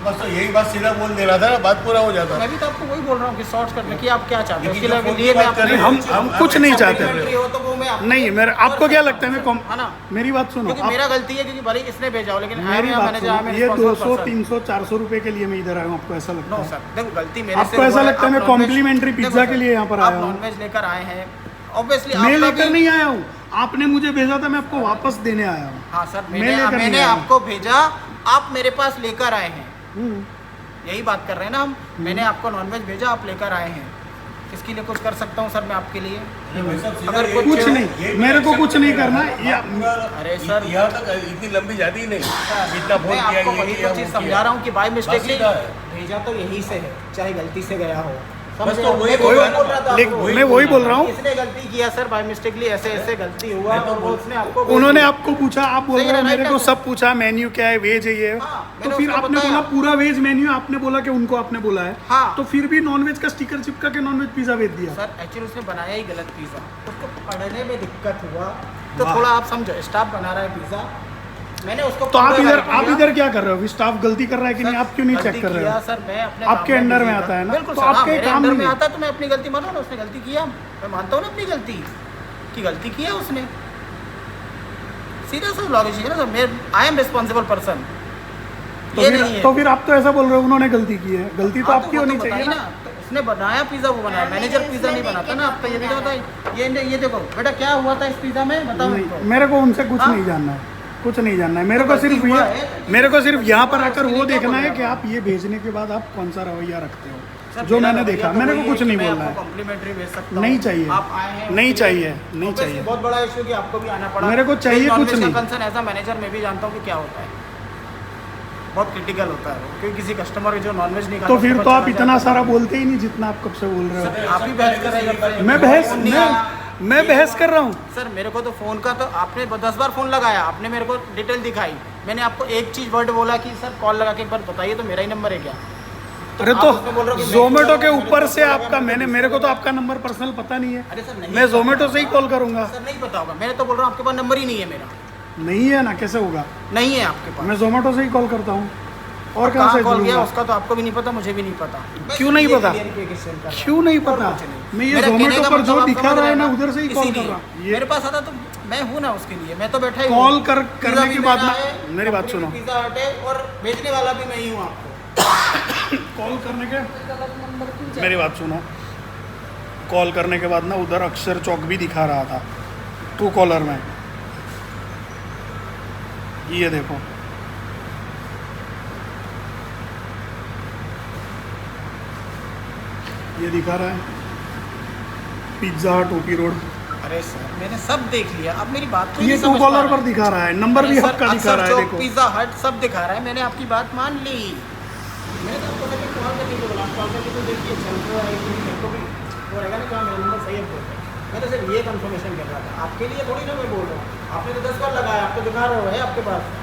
बस तो यही बात सीधा बोल देना था ना, बात पूरा हो जाता। मैं भी तो आपको वही बोल रहा हूँ कि शॉर्ट्स करने की आप क्या चाहते हो, लेकिन उसके जो फोन की लिए मैं बात कर रहे आपको हैं, हम कुछ नहीं चाहते। complimentary हो तो वो मैं आपको- नहीं मेरे, आपको क्या लगता है मैं है ना, मेरी बात सुनो, क्योंकि आप मेरा गलती है क्योंकि भले ही इसने भेजा हो, लेकिन मेरी बात सुनो, ये 200 200 300 400 रुपए के लिए मैं इधर आया हूँ, आपको ऐसा लगता नो है? सर, देखो गलती मेरे आपको से ऐसा हुआ है, लगता है आप मैं non-veg- complimentary देखो पिज्जा सर, के लिए यहाँ पर आप आया हूँ? नॉनवेज लेकर आए हैं, ऑब्वियसली मैं लेकर नहीं आया हूँ, आपने मुझे भेजा था, मैं आपको वापस देने आया हूँ। हाँ सर, मैं लेकर नहीं मैंने आया हूँ। आपको भेजा, आप मेरे पास लेकर आए हैं, यही बात कर रहे हैं ना हम। मैंने आपको नॉनवेज भेजा, आप लेकर आए हैं, इसके लिए कुछ कर सकता हूँ सर मैं आपके लिए? अगर कुछ नहीं, मेरे को कुछ नहीं करना या अरे सर, यहाँ तक इतनी लंबी जाती ही नहीं, इतना फोन मैं किया, आपको ये वही किया, तो वो चीज़ किया। समझा रहा हूँ कि बाय मिस्टेकली सीधा है। भेजा तो यहीं से है, चाहे गलती से गया हो। बस समझे? तो वही मैं बोल रहा बोल रहा था लेकिन आपको, मैं वही बोल रहा हूँ, इसने गलती किया सर, बाय मिस्टेकली ऐसे ऐसे गलती हुआ और वो उसने आपको उन्होंने आपको पूछा, आप बोल सही रहे हो है, मेरे right को है। सब पूछा, मेन्यू क्या है, वेज है ये है। हाँ, तो मैंने फिर उसको आपने बताया। बोला पूरा वेज मेन्यू, आपने बोला कि उनको आपने बोला है, हाँ। तो फिर भी नॉनवेज का स्टिकर चिपका के नॉनवेज पिज्जा भेज दिया। सर एक्चुअली उसने बनाया ही गलत पिज़्ज़ा, उसको पढ़ने में दिक्कत हुआ, तो वाह। थोड़ा आप समझो, स्टाफ बना रहा है पिज़्ज़ा, मैंने उसको तो आप पूरा इधर गाइड किया। क्या कर रहे हो? स्टाफ गलती कर रहा है कि नहीं, आप क्यों नहीं गलती चेक कर रहे किया हो? सर, मैं अपने आपके काम में अंडर में busy आता है था। ना, बिल्कुल तो सर, आपके हाँ, मेरे काम अंडर में में नहीं। आता है तो मैं अपनी गलती मानो ना, उसने गलती किया, मैं मानता हूँ ना अपनी गलती की गलती की है उसने, सीरियस लॉजिक है ना सर, मैं आई एम रिस्पॉन्सिबल पर्सन, ये नहीं है। तो फिर आप तो ऐसा बोल रहे हो उन्होंने गलती की है, गलती तो हाँ, आपकी वो होनी तो चाहिए बताइए ना। तो उसने बनाया पिज़्ज़ा, वो बनाया, मैनेजर पिज़्ज़ा नहीं बनाता ना, आपका ये भी तो बताइए। ये देखो बेटा क्या हुआ था इस पिज़्ज़ा में, बताओ नहीं, मेरे को। मेरे को उनसे कुछ हाँ? नहीं जानना है, कुछ नहीं जानना है मेरे तो को। गलती सिर्फ हुआ ये, है, मेरे को सिर्फ यहाँ पर उसके आकर लिए वो क्या देखना है बोलेगा कि आप? आप ये भेजने के बाद आप कौन सा रवैया रखते हो, सर, जो मेरा मैंने रवैया देखा। तो मेरे को वही कुछ है नहीं कि मैं बोलना आपको है, कॉम्प्लीमेंट्री भेज सकता नहीं हूँ। चाहिए, आप आए हैं, नहीं उसके लिए- चाहिए, नहीं Obviously चाहिए। बहुत बड़ा इशू कि आपको भी आना पड़ा। मेरे को चाहिए कुछ नहीं। कंसर्न एज अ मैनेजर मैं भी जानता हूँ कि क्या होता है, बहुत क्रिटिकल होता है वो, क्योंकि किसी कस्टमर जो नॉनवेज नहीं खाता तो फिर उसके तो बाद आप चला इतना जाता है। सारा बोलते ही नहीं जितना आप कब से बोल रहे हो। आप ही बहस कर रहे हैं। मैं बहस कर रहा हूँ। सर मेरे को तो फ़ोन का तो आपने 10 बार फ़ोन लगाया, आपने मेरे को डिटेल दिखाई, मैंने आपको एक चीज़ वर्ड बोला कि सर कॉल लगा के एक बार बताइए तो मेरा ही नंबर है क्या? अरे आप तो उसमें बोल रहे हो कि मैं जोमेटो क्यों के लगा, ऊपर मैंने से तो आपका लगा, मेरे को तो आपका नंबर पर्सनल पता नहीं है, अरे सर नहीं मैं जोमेटो से ही कॉल करूंगा। सर नहीं पता होगा, मैंने तो बोल रहा हूँ आपके पास नंबर ही नहीं है मेरा, नहीं है ना, कैसे होगा? नहीं है आपके पास। मैं जोमेटो से ही कॉल करता हूँ। और कहाँ से कॉल गया ढूंढूंगा? उसका तो आपको भी नहीं पता, मुझे भी नहीं पता। क्यों नहीं पता? क्यों नहीं पता? मैं ये जोमेटो पर जो दिखा रहा है ना उधर से ही कॉल कर रहा हूँ। मेरे पास आता तो मैं हूँ ना उसके लिए, मैं तो बैठा ही कॉल हूँ। करने पिज़्ज़ा के भी बाद मेरा ना है, मेरी बात सुनो, पिज़्ज़ा हट है और बेचने वाला भी मैं ही हूँ आपको। कॉल करने के मेरी बात सुनो, कॉल करने के बाद ना उधर अक्षर चौक भी दिखा रहा था ट्रू कॉलर में, ये देखो ये दिखा रहा है पिज्जा हट ओपी रोड, अरे सर मैंने सब देख लिया, अब मेरी बात तो ये ट्रू कॉलर पर दिखा रहा है, नंबर भी आपका दिखा रहा है, देखो पिज़्ज़ा हट सब दिखा रहा है, मैंने आपकी बात मान ली। मैंने तो आपको देखिए कॉल करके तो बोला, कॉल करके तो देखिए चल रहा है कि मेरे को भी वो रहेगा ना, कहाँ मेरा नंबर सही है बोलते। मैं तो सिर्फ ये कंफर्मेशन कर रहा था, आपके लिए थोड़ी ना मैं बोल रहा हूँ, आपने तो 10 बार लगाया, आपको दिखा रहे हो है आपके पास।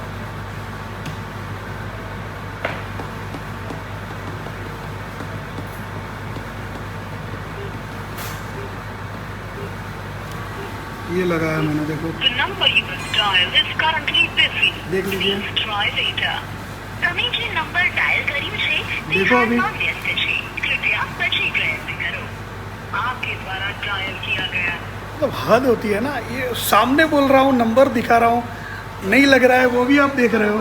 ये लगाया मैंने, देखो The number you have dialed is currently busy. देख लीजिए, Please try later. તમે જે નંબર ડાયલ કર્યું છે તે देखो अभी હાલમાં વ્યસ્ત છે. कृपया પછી પ્રયત્ન કરો. आपके द्वारा डायल किया गया मतलब हद होती है ना, ये सामने बोल रहा हूँ, नंबर दिखा रहा हूँ, नहीं लग रहा है, वो भी आप देख रहे हो।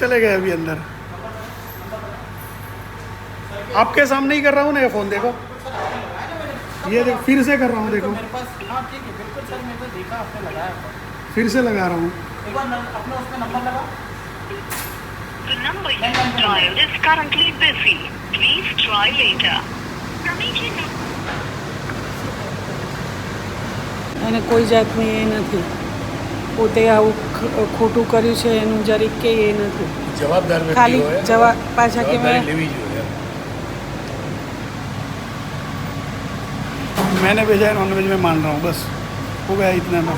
चले गए अभी अंदर, आपके सामने ही कर रहा हूँ ना ये फ़ोन, देखो ये देखो, फिर से कर रहा हूँ, देखो मेरे पास हाँ ठीक है बिल्कुल सर, मैंने तो देखा आपने लगाया था। फिर से लगा रहा हूँ। एक बार अपना उसमें नंबर लगा। The number you have dialed is currently busy. Please try later. તમે જે એને કોઈ જાતનું એ નથી, પોતે આવું ખોટું કર્યું છે એનું જરીક કે એ નથી, જવાબદાર વ્યક્તિ ખાલી હોય, જવા પાછા કે જવાબદારી લેવી જોઈએ। मैंने भेजा है नॉनवेज में, मान रहा हूँ, बस हो गया इतना में।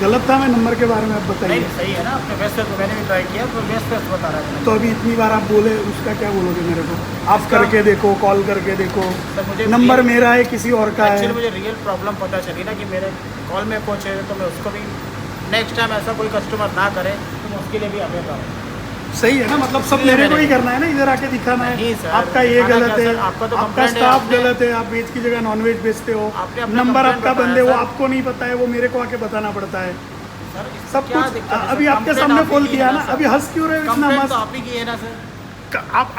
गलत था, मैं नंबर के बारे में आप नहीं बताइए। नहीं, सही है ना, आपने वेस्ट तो मैंने भी ट्राई किया, तो वेस्ट बता रहा था। तो अभी इतनी बार आप बोले, उसका क्या बोलोगे मेरे को? आप करके देखो, कॉल करके देखो, सर मुझे नंबर मेरा है किसी और का एक्चुअली है। मुझे रियल प्रॉब्लम पता चली ना कि मेरे कॉल में कुछ है, तो मैं उसको भी नेक्स्ट टाइम ऐसा कोई कस्टमर ना करे तो मैं उसके लिए भी अवेयर रहूँ। सही है ना, मतलब सब मेरे को ही करना है ना, इधर आके दिखाना नहीं है। सर, आपका ये दिखाना गलत क्या है, सर, आपका तो आपका complaint है, स्टाफ आपने- गलत है, आप वेज की जगह नॉनवेज बेचते हो, आपने अपना नंबर complaint आपका बंद है, बताया, वो सर। आपको नहीं पता है, वो मेरे को आके बताना पड़ता है। सर इसमें सब क्या कुछ दिक्कत है, अभी सर? आपके complaint सामने आप ही खोल की किया है ना, सर। अभी हंस क्यों रहे हो इतना कंप्लेंट मस्त? तो आप ही की है ना सर।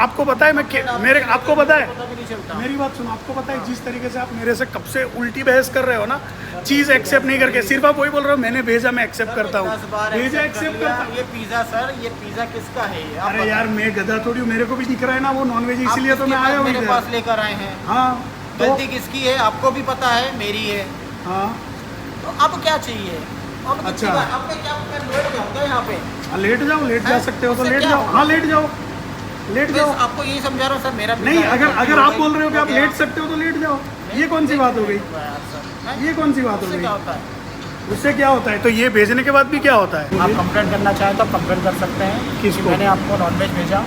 आपको पता है मैं मेरे आपको पता है, पता भी नहीं चलता। मेरी बात सुनो, आपको पता है जिस तरीके से आप मेरे से कब से उल्टी बहस कर रहे हो ना, चीज़ एक्सेप्ट नहीं करके, सिर्फ आप वही बोल रहे हो मैंने भेजा, मैं एक्सेप्ट करता 10 बार हूँ, भेजा accept कर एक्सेप्ट लिया। करता हूँ। ये पिज़्ज़ा सर, ये पिज़्ज़ा किसका है ये? आप अरे बताओ। यार मैं गधा थोड़ी हूँ, मेरे को भी दिख रहा है ना वो नॉनवेज, आप इसलिए तो किसके मैं पास आया हूँ मेरे इधर। पास लेकर आए हैं। हाँ तो गलती किसकी है आपको भी पता है, मेरी है। हाँ तो अब क्या चाहिए? अब कितनी अच्छा। बार- अब मैं क्या मैं लेट जाऊंगा यहाँ पे? लेट जाओ, लेट जा हैं? सकते हो तो उससे लेट क्या जाओ, होगा? हाँ लेट जाओ, लेट मैं जाओ। आपको यही समझा रहा हूँ सर, मेरा नहीं, पिज़्ज़ा अगर गलती अगर हो आप गई, बोल रहे हो कि हो आप गया। लेट सकते हो तो लेट जाओ, ये कौन सी बात हो गई? यार सर, हैं? ये कौन सी बात हो उससे गई? क्या होता है? उससे क्या होता है? तो ये भेजने के बाद भी क्या होता है? आप कंप्लेंट करना चाहें तो आप कंप्लेंट कर सकते हैं कि किसको? मैंने आपको नॉनवेज भेजा।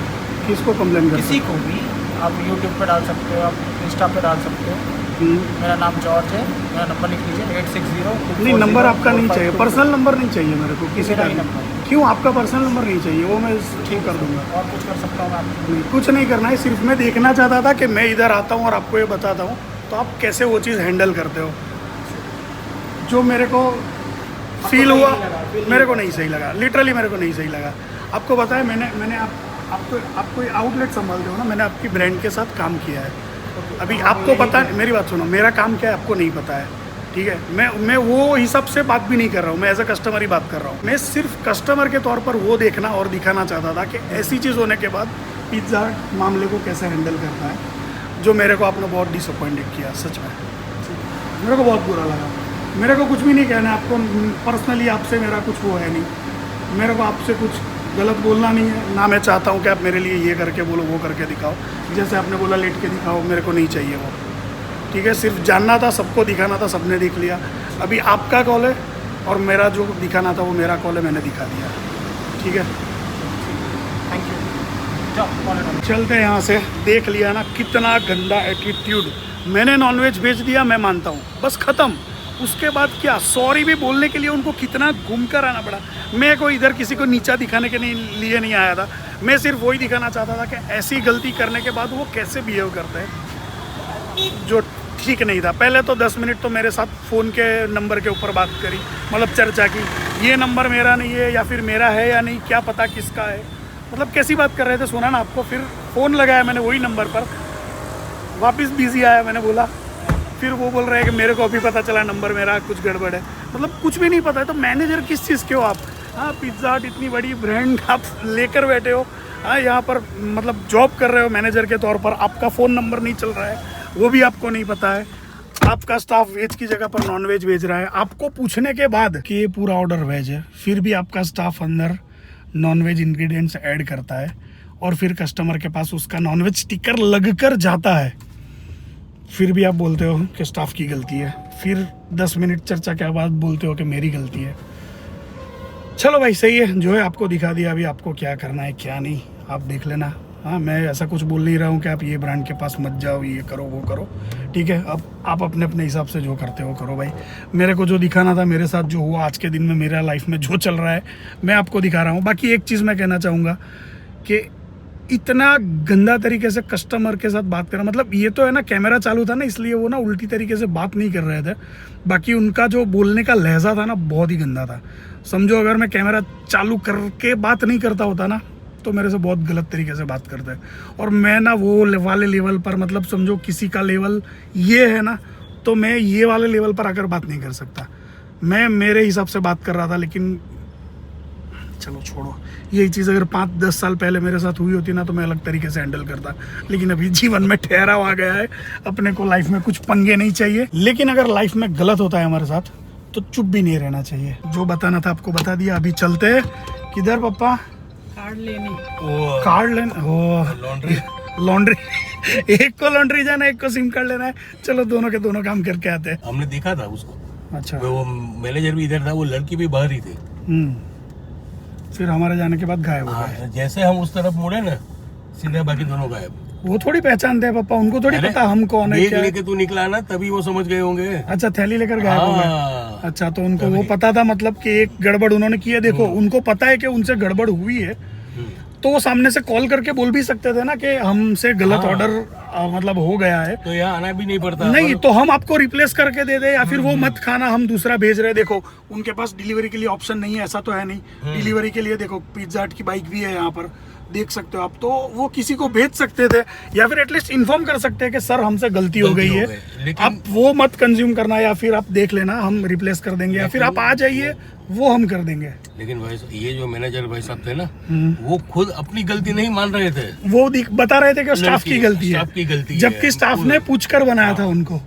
किसको कंप्लेन कर किसी को भी आप यूट्यूब पे डाल सकते हो, आप इंस्टा पे डाल सकते हो। मेरा नाम जॉर्ज है, मेरा नंबर लिख लीजिए 860। नहीं, नंबर आपका नहीं चाहिए, पर्सनल नंबर नहीं चाहिए मेरे को किसी का मेरा ही भी। नंबर। क्यों आपका पर्सनल नंबर नहीं चाहिए? वो मैं ठीक कर दूंगा। और कुछ कर सकता हूँ मैं आपको? नहीं, कुछ नहीं करना है, सिर्फ मैं देखना चाहता था कि मैं इधर आता हूँ और आपको ये बताता हूँ तो आप कैसे वो चीज़ हैंडल करते हो। जो मेरे को फील सही हुआ, नहीं लगा, feel मेरे को नहीं नहीं सही लगा, लिटरली मेरे को नहीं सही लगा। आपको पता है मैंने आपको आउटलेट संभालते हो ना, मैंने आपकी ब्रांड के साथ काम किया है। अभी आपको पता है, मेरी बात सुनो, मेरा काम क्या है आपको नहीं पता है, ठीक है? मैं वो हिसाब से बात भी नहीं कर रहा हूँ, मैं एज अ कस्टमर ही बात कर रहा हूँ। मैं सिर्फ कस्टमर के तौर पर वो देखना और दिखाना चाहता था कि ऐसी चीज़ होने के बाद पिज़्ज़ा हट मामले को कैसे हैंडल करता है, जो मेरे को आपने बहुत डिसअपॉइंटेड किया, सच में मेरे को बहुत बुरा लगा। मेरे को कुछ भी नहीं कहना है आपको, पर्सनली आपसे मेरा कुछ वो है नहीं, मेरे को आपसे कुछ गलत बोलना नहीं है ना। मैं चाहता हूँ कि आप मेरे लिए ये करके बोलो, वो करके दिखाओ, जैसे आपने बोला लेट के दिखाओ, मेरे को नहीं चाहिए वो, ठीक है? सिर्फ जानना था, सबको दिखाना था, सबने दिख लिया। अभी आपका कॉल है और मेरा जो दिखाना था वो मेरा कॉल है, मैंने दिखा दिया, ठीक है? Thank you. जाओ कॉल डालो। चलते हैं यहाँ से। देख लिया ना कितना गंदा एटीट्यूड। मैंने नॉनवेज भेज दिया, मैं मानता हूँ, बस ख़त्म, उसके बाद क्या सॉरी भी बोलने के लिए उनको कितना घूम कर आना पड़ा। मैं कोई इधर किसी को नीचा दिखाने के लिए नहीं आया था, मैं सिर्फ वही दिखाना चाहता था कि ऐसी गलती करने के बाद वो कैसे बिहेव करते हैं, जो ठीक नहीं था। पहले तो 10 मिनट तो मेरे साथ फ़ोन के नंबर के ऊपर बात करी, मतलब चर्चा की, ये नंबर मेरा नहीं है या फिर मेरा है या नहीं, क्या पता किसका है, मतलब कैसी बात कर रहे थे सुना ना आपको। फिर फ़ोन लगाया मैंने वही नंबर पर, वापस बिजी आया, मैंने बोला, फिर वो बोल रहे हैं कि मेरे को अभी पता चला नंबर मेरा, कुछ गड़बड़ है। मतलब कुछ भी नहीं पता है तो मैनेजर किस चीज़ के हो आप? हाँ, पिज़्ज़ा हट इतनी बड़ी ब्रांड आप लेकर बैठे हो, हाँ, यहाँ पर मतलब जॉब कर रहे हो मैनेजर के तौर पर, आपका फ़ोन नंबर नहीं चल रहा है, वो भी आपको नहीं पता है। आपका स्टाफ वेज की जगह पर नॉन वेज भेज रहा है, आपको पूछने के बाद कि ये पूरा ऑर्डर वेज है, फिर भी आपका स्टाफ अंदर नॉन वेज इंग्रेडिएंट्स ऐड करता है और फिर कस्टमर के पास उसका नॉन वेज स्टिकर लग कर जाता है, फिर भी आप बोलते हो कि स्टाफ की गलती है। फिर 10 मिनट चर्चा के बाद बोलते हो कि मेरी गलती है। चलो भाई सही है, जो है आपको दिखा दिया, अभी आपको क्या करना है क्या नहीं आप देख लेना। हाँ, मैं ऐसा कुछ बोल नहीं रहा हूँ कि आप ये ब्रांड के पास मत जाओ, ये करो वो करो, ठीक है। अब आप अपने अपने हिसाब से जो करते हो करो भाई। मेरे को जो दिखाना था, मेरे साथ जो हुआ आज के दिन में, मेरा लाइफ में जो चल रहा है, मैं आपको दिखा रहा हूँ। बाकी एक चीज़ मैं कहना चाहूँगा कि इतना गंदा तरीके से कस्टमर के साथ बात करना, मतलब ये तो है ना, कैमरा चालू था ना, इसलिए वो ना उल्टी तरीके से बात नहीं कर रहे थे। बाकी उनका जो बोलने का लहजा था ना, बहुत ही गंदा था। समझो अगर मैं कैमरा चालू करके बात नहीं करता होता ना, तो मेरे से बहुत गलत तरीके से बात करते हैं। और मैं ना वो वाले लेवल पर, मतलब समझो किसी का लेवल ये है ना, तो मैं ये वाले लेवल पर आकर बात नहीं कर सकता। मैं मेरे हिसाब से बात कर रहा था, लेकिन चलो छोड़ो, यही चीज़ अगर 5-10 साल पहले मेरे साथ हुई होती ना, तो मैं अलग तरीके से हैंडल करता। लेकिन अभी जीवन में ठहराव आ गया है, अपने को लाइफ में कुछ पंगे नहीं चाहिए। लेकिन अगर लाइफ में गलत होता है हमारे साथ, तो चुप भी नहीं रहना चाहिए। जो बताना था आपको बता दिया। अभी चलते हैं किधर पापा? कार्ड लेने। कार्ड लेना, लॉन्ड्री एक को लॉन्ड्री जाना, एक को सिम कार्ड लेना है। चलो दोनों के दोनों काम करके आते हैं। हमने देखा था उसको, अच्छा, वो मैनेजर भी इधर था, वो लड़की भी बाहर ही थी। फिर हमारे जाने के बाद गायब हो गए। हाँ, जैसे हम उस तरफ मुड़े ना, सीधे बाकी दोनों गायब। वो थोड़ी पहचानते हैं पापा, उनको थोड़ी पता हम कौन है बैग क्या है। लेके तू निकला ना, तभी वो समझ गए होंगे। अच्छा, थैली लेकर गायब हो गए। हाँ। अच्छा, तो उनको वो पता था, मतलब कि एक गड़बड़ उन्होंने की है। देखो, उनको पता है कि उनसे गड़बड़ हुई है, तो वो सामने से कॉल करके बोल भी सकते थे ना कि हमसे गलत ऑर्डर मतलब हो गया है, तो यहाँ आना भी नहीं पड़ता। नहीं तो हम आपको रिप्लेस करके दे दे, या फिर वो मत खाना, हम दूसरा भेज रहे। देखो, उनके पास डिलीवरी के लिए ऑप्शन नहीं है, ऐसा तो है नहीं। डिलीवरी के लिए देखो, पिज्जा हट की बाइक भी है यहाँ पर, देख सकते हो आप। तो वो किसी को भेज सकते थे, या फिर एटलीस्ट इन्फॉर्म कर सकते हैं कि सर हमसे गलती हो गई है, आप वो मत कंज्यूम करना, या फिर आप देख लेना, हम रिप्लेस कर देंगे, या फिर आप आ जाइए, वो हम कर देंगे। लेकिन भाई, ये जो मैनेजर भाई साहब थे ना, वो खुद अपनी गलती नहीं मान रहे थे। वो बता रहे थे कि स्टाफ की गलती है, स्टाफ की गलती है, जबकि स्टाफ ने पूछकर बनाया था उनको।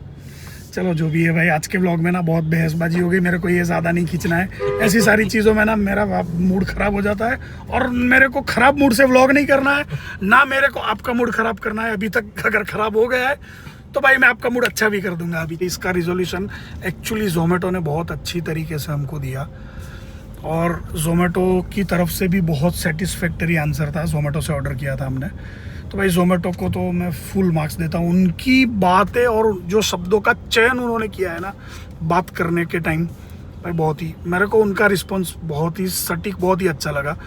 चलो जो भी है भाई, आज के व्लॉग में ना बहुत बहसबाजी हो गई, मेरे को ये ज़्यादा नहीं खींचना है। ऐसी सारी चीज़ों में ना मेरा मूड ख़राब हो जाता है, और मेरे को ख़राब मूड से व्लॉग नहीं करना है, ना मेरे को आपका मूड ख़राब करना है। अभी तक अगर ख़राब हो गया है तो भाई मैं आपका मूड अच्छा भी कर दूंगा। अभी इसका रिजोल्यूशन एक्चुअली जोमेटो ने बहुत अच्छी तरीके से हमको दिया, और जोमेटो की तरफ से भी बहुत सेटिस्फैक्टरी आंसर था। जोमेटो से ऑर्डर किया था हमने, तो भाई जोमेटो को तो मैं फुल मार्क्स देता हूँ। उनकी बातें और जो शब्दों का चयन उन्होंने किया है ना बात करने के टाइम, भाई बहुत ही, मेरे को उनका रिस्पॉन्स बहुत ही सटीक, बहुत ही अच्छा लगा।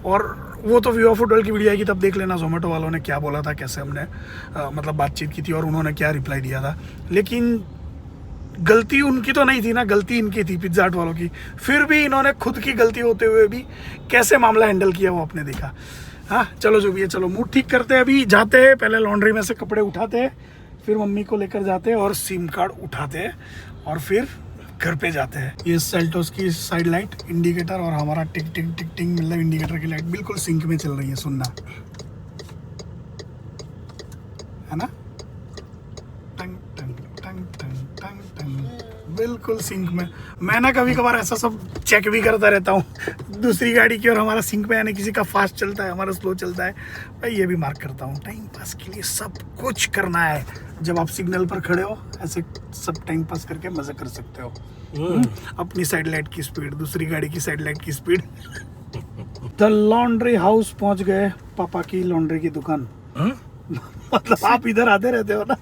और वो तो व्यू ऑफ फुटबॉल की वीडियो आएगी, तब देख लेना जोमेटो वालों ने क्या बोला था, कैसे हमने मतलब बातचीत की थी, और उन्होंने क्या रिप्लाई दिया था। लेकिन गलती उनकी तो नहीं थी ना, गलती इनकी थी, पिज्जा हट वालों की। फिर भी इन्होंने खुद की गलती होते हुए भी कैसे मामला हैंडल किया वो आपने देखा। हाँ चलो जो भी है, चलो मूड ठीक करते हैं, अभी जाते हैं, पहले लॉन्ड्री में से कपड़े उठाते हैं, फिर मम्मी को लेकर जाते हैं और सिम कार्ड उठाते हैं, और फिर घर पे जाते हैं। ये सेल्टोस की साइड लाइट इंडिकेटर और हमारा टिक टिक टिक टिक मतलब इंडिकेटर की लाइट बिल्कुल सिंक में चल रही है, सुनना है ना, टंग टंग टंग टंग टंग टंग, बिल्कुल सिंक में। मैं ना कभी कभार ऐसा सब चेक भी करता रहता हूँ दूसरी गाड़ी की, और हमारा सिंक में, यानी किसी का फास्ट चलता है, हमारा स्लो चलता है भाई, ये भी मार्क करता हूँ। टाइम पास के लिए सब कुछ करना है, जब आप सिग्नल पर खड़े हो ऐसे सब टाइम पास करके मजा कर सकते हो। अपनी साइड लाइट की स्पीड, दूसरी गाड़ी की साइड लाइट की स्पीड। द लॉन्ड्री हाउस पहुंच गए, पापा की लॉन्ड्री की दुकान। मतलब आप इधर आते रहते हो ना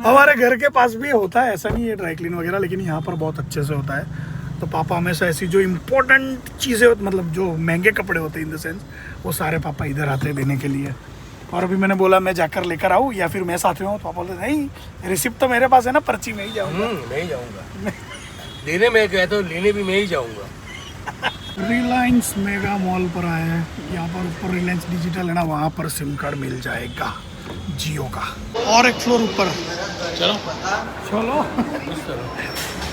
हमारे घर के पास भी होता है, ऐसा नहीं है ड्राई क्लीन वगैरह, लेकिन यहाँ पर बहुत अच्छे से होता है। तो पापा हमेशा ऐसी जो इम्पोर्टेंट चीज़ें मतलब जो महंगे कपड़े होते हैं इन द सेंस, वो सारे पापा इधर आते हैं देने के लिए। और अभी मैंने बोला मैं जाकर लेकर आऊँ या फिर मैं साथ में हूँ, तो पापा बोलते नहीं रिसिप्ट तो मेरे पास है ना, पर्ची में ही जाऊँगा। मैं ही जाऊँगा देने में गया तो लेने भी मैं ही जाऊँगा। रिलायंस मेगा मॉल पर आए हैं, यहाँ पर ऊपर रिलायंस डिजिटल है ना, वहाँ पर सिम कार्ड मिल जाएगा जियो का। और एक फ्लोर ऊपर चलो चलो।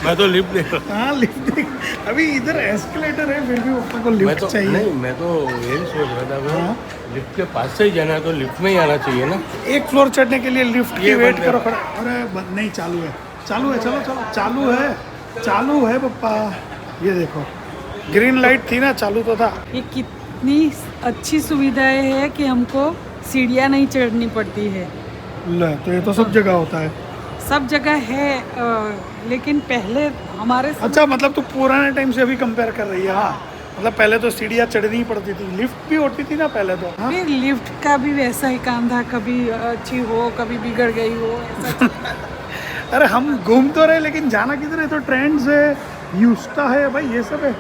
मैं तो लिफ्ट देख हाँ लिफ्ट देख, अभी इधर एस्केलेटर है फिर भी ऊपर को लिफ्ट चाहिए। नहीं, मैं तो यही सोच रहा था लिफ्ट के पास से ही जाना है तो लिफ्ट में ही आना चाहिए ना। एक फ्लोर चढ़ने के लिए लिफ्ट की ये वेट बंद करो खड़ा। अरे नहीं चालू है, चालू है, चलो चलो चालू है, चालू है पप्पा। ये देखो ग्रीन लाइट थी ना, चालू तो था। ये कितनी अच्छी सुविधाएं है कि हमको सीढ़ियाँ नहीं चढ़नी पड़ती है। ले तो ये तो सब जगह होता है। सब जगह है लेकिन पहले हमारे अच्छा मतलब तू पुराने टाइम से अभी कंपेयर कर रही है। हाँ मतलब पहले तो सीढ़ियाँ चढ़नी ही पड़ती थी, लिफ्ट भी होती थी ना पहले तो। हाँ फिर लिफ्ट का भी वैसा ही काम था, कभी अच्छी हो कभी बिगड़ गई हो ऐसा। अरे हम घूम तो रहे लेकिन जाना किधर है, तो ट्रेंड्स है, यूस्टा है भाई, ये सब है।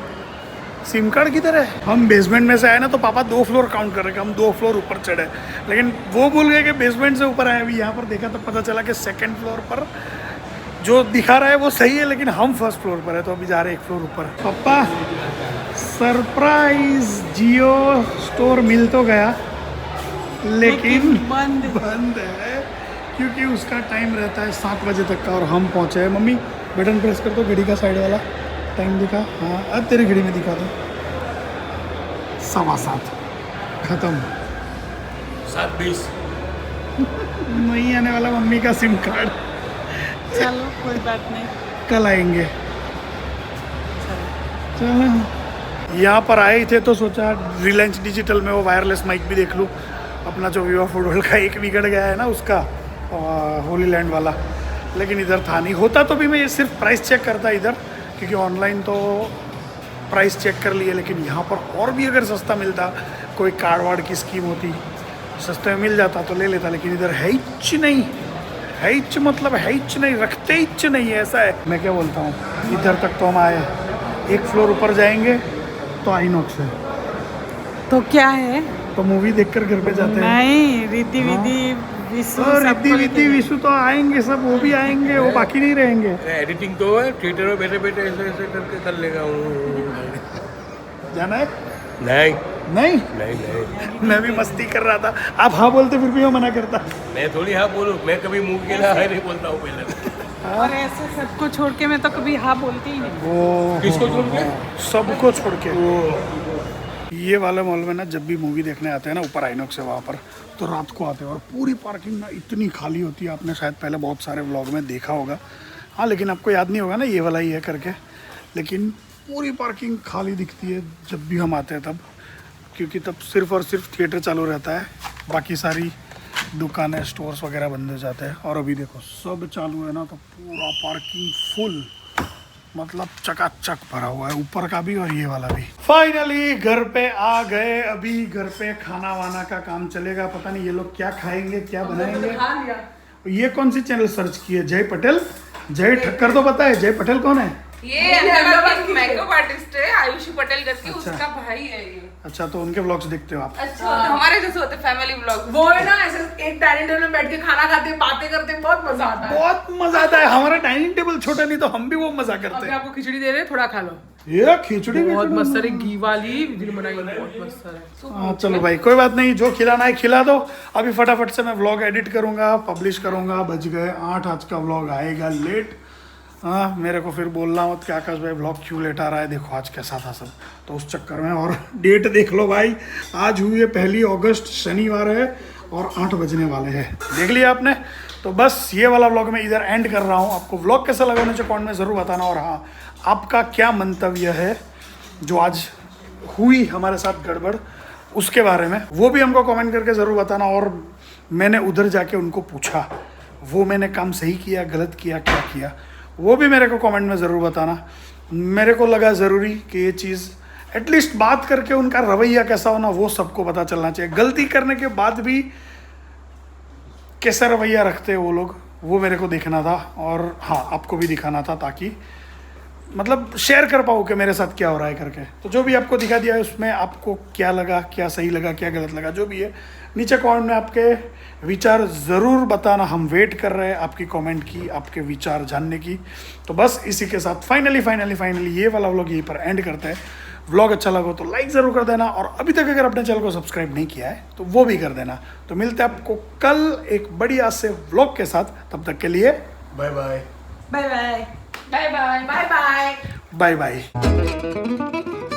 सिम कार्ड किधर है? हम बेसमेंट में से आए ना तो पापा 2 फ्लोर काउंट कर रहे, हम 2 फ्लोर ऊपर चढ़े, लेकिन वो भूल गए कि बेसमेंट से ऊपर आए। अभी यहाँ पर देखा तो पता चला कि 2nd फ्लोर पर जो दिखा रहा है वो सही है, लेकिन हम 1st फ्लोर पर है, तो अभी जा रहे हैं 1 फ्लोर ऊपर। पापा सरप्राइज जियो स्टोर मिल तो गया लेकिन बंद है, क्योंकि उसका टाइम रहता है 7 बजे तक का और हम पहुँचे हैं। मम्मी बटन प्रेस कर दो, घड़ी का साइड वाला टाइम दिखा। हाँ अब तेरी घड़ी में दिखा दो 7:15 खत्म। 7:20 नहीं आने वाला मम्मी का सिम कार्ड, चलो कोई बात नहीं, कल आएंगे। चलो यहाँ पर आए ही थे तो सोचा रिलायंस डिजिटल में वो वायरलेस माइक भी देख लूँ। अपना जो विवा फुटबॉल का एक बिगड़ गया है ना उसका, होली लैंड वाला, लेकिन इधर था नहीं। होता तो भी मैं ये सिर्फ प्राइस चेक करता इधर, क्योंकि ऑनलाइन तो प्राइस चेक कर लिए, लेकिन यहाँ पर और भी अगर सस्ता मिलता, कोई कार्ड वार्ड की स्कीम होती, सस्ते में मिल जाता तो ले लेता, लेकिन इधर है ही नहीं, है ही मतलब है ही नहीं, रखते ही नहीं है, ऐसा है। मैं क्या बोलता हूँ, इधर तक तो हम आए, 1 फ्लोर ऊपर जाएंगे तो आइनॉक्स है, तो क्या है तो मूवी देखकर घर पे जाते हैं। नहीं रिद्धि विधि विशु रिद्धि विधि विशु तो आएंगे सब, वो भी आएंगे, वो बाकी नहीं रहेंगे। एडिटिंग तो है, थिएटर में बैठे बैठे ऐसे ऐसे करके कर लेगा। जाना है? नहीं नहीं नहीं नहीं, मैं भी मस्ती कर रहा था, आप हाँ बोलते फिर भी मैं मना करता। मैं थोड़ी हाँ बोलूँ, मैं कभी मुंह के ना है नहीं बोलता हूँ पहले। और ऐसे सबको छोड़ के मैं तो कभी हाँ बोलती ही नहीं। वो किसको छोड़ के? सबको छोड़ के। ये वाले मॉल में ना जब भी मूवी देखने आते हैं ना, ऊपर आइनॉक्स है वहाँ पर, तो रात को आते हैं और पूरी पार्किंग ना इतनी खाली होती है। आपने शायद पहले बहुत सारे व्लॉग में देखा होगा, हाँ लेकिन आपको याद नहीं होगा ना ये वाला ही है करके, लेकिन पूरी पार्किंग खाली दिखती है जब भी हम आते हैं तब, क्योंकि तब सिर्फ और सिर्फ थिएटर चालू रहता है, बाकी सारी दुकानें स्टोर्स वगैरह बंद हो जाते हैं। और अभी देखो सब चालू है ना, तो पूरा पार्किंग फुल, मतलब चकाचक भरा हुआ है, ऊपर का भी और ये वाला भी। फाइनली घर पे आ गए, अभी घर पे खाना वाना का काम चलेगा। पता नहीं ये लोग क्या खाएंगे क्या बनाएंगे। ये कौन सी चैनल सर्च की है? जय पटेल, जय ठक्कर तो पता है, जय पटेल कौन है? ये अहमदाबाद की मेकअप आर्टिस्ट है आयुषी पटेल करके, अच्छा। उसका भाई है ये। अच्छा तो उनके व्लॉग्स देखते हो आप? अच्छा हमारे जैसे होते फैमिली व्लॉग। वो है ना ऐसे एक डाइनिंग टेबल में बैठ के खाना खाते बातें करते, बहुत मजा आता है। बहुत मजा आता है। हमारा डाइनिंग टेबल छोटा नहीं तो हम भी वो मजा करते अभी हैं। आपको खिचड़ी दे रहे हैं, थोड़ा खा लो। ये खिचड़ी बहुत भी मस्त है, घी वाली जिन्हें बनाई बहुत मस्त है। हाँ चलो भाई कोई बात नहीं, जो खिलाना है खिला दो। अभी फटाफट से मैं व्लॉग एडिट करूंगा, पब्लिश करूंगा। बज गए 8, आज का व्लॉग आएगा लेट। हाँ मेरे को फिर बोलना मत कि आकाश भाई व्लॉग क्यों लेट आ रहा है, देखो आज कैसा था सब, तो उस चक्कर में। और डेट देख लो भाई, आज हुई है 1 अगस्त, शनिवार है और 8 बजने वाले हैं। देख लिया आपने? तो बस ये वाला व्लॉग मैं इधर एंड कर रहा हूँ। आपको व्लॉग कैसा लगा मुझे कमेंट में ज़रूर बताना, और हाँ आपका क्या मंतव्य है जो आज हुई हमारे साथ गड़बड़ उसके बारे में, वो भी हमको कमेंट करके ज़रूर बताना। और मैंने उधर जाके उनको पूछा, वो मैंने काम सही किया गलत किया क्या किया, वो भी मेरे को कमेंट में ज़रूर बताना। मेरे को लगा ज़रूरी कि ये चीज़ एटलीस्ट बात करके उनका रवैया कैसा होना वो सबको पता चलना चाहिए। गलती करने के बाद भी कैसा रवैया रखते हैं वो लोग, वो मेरे को देखना था। और हाँ, आपको भी दिखाना था ताकि मतलब शेयर कर पाऊँ कि मेरे साथ क्या हो रहा है करके। तो जो भी आपको दिखा दिया है उसमें आपको क्या लगा, क्या सही लगा, क्या गलत लगा, जो भी है नीचे कमेंट में आपके विचार ज़रूर बताना। हम वेट कर रहे हैं आपकी कमेंट की, आपके विचार जानने की। तो बस इसी के साथ फाइनली ये वाला व्लॉग यहीं पर एंड करते हैं। व्लॉग अच्छा लगा तो लाइक ज़रूर कर देना, और अभी तक अगर अपने चैनल को सब्सक्राइब नहीं किया है तो वो भी कर देना। तो मिलते हैं आपको कल एक बढ़िया से व्लॉग के साथ, तब तक के लिए bye bye. Bye bye. Bye bye bye bye bye bye.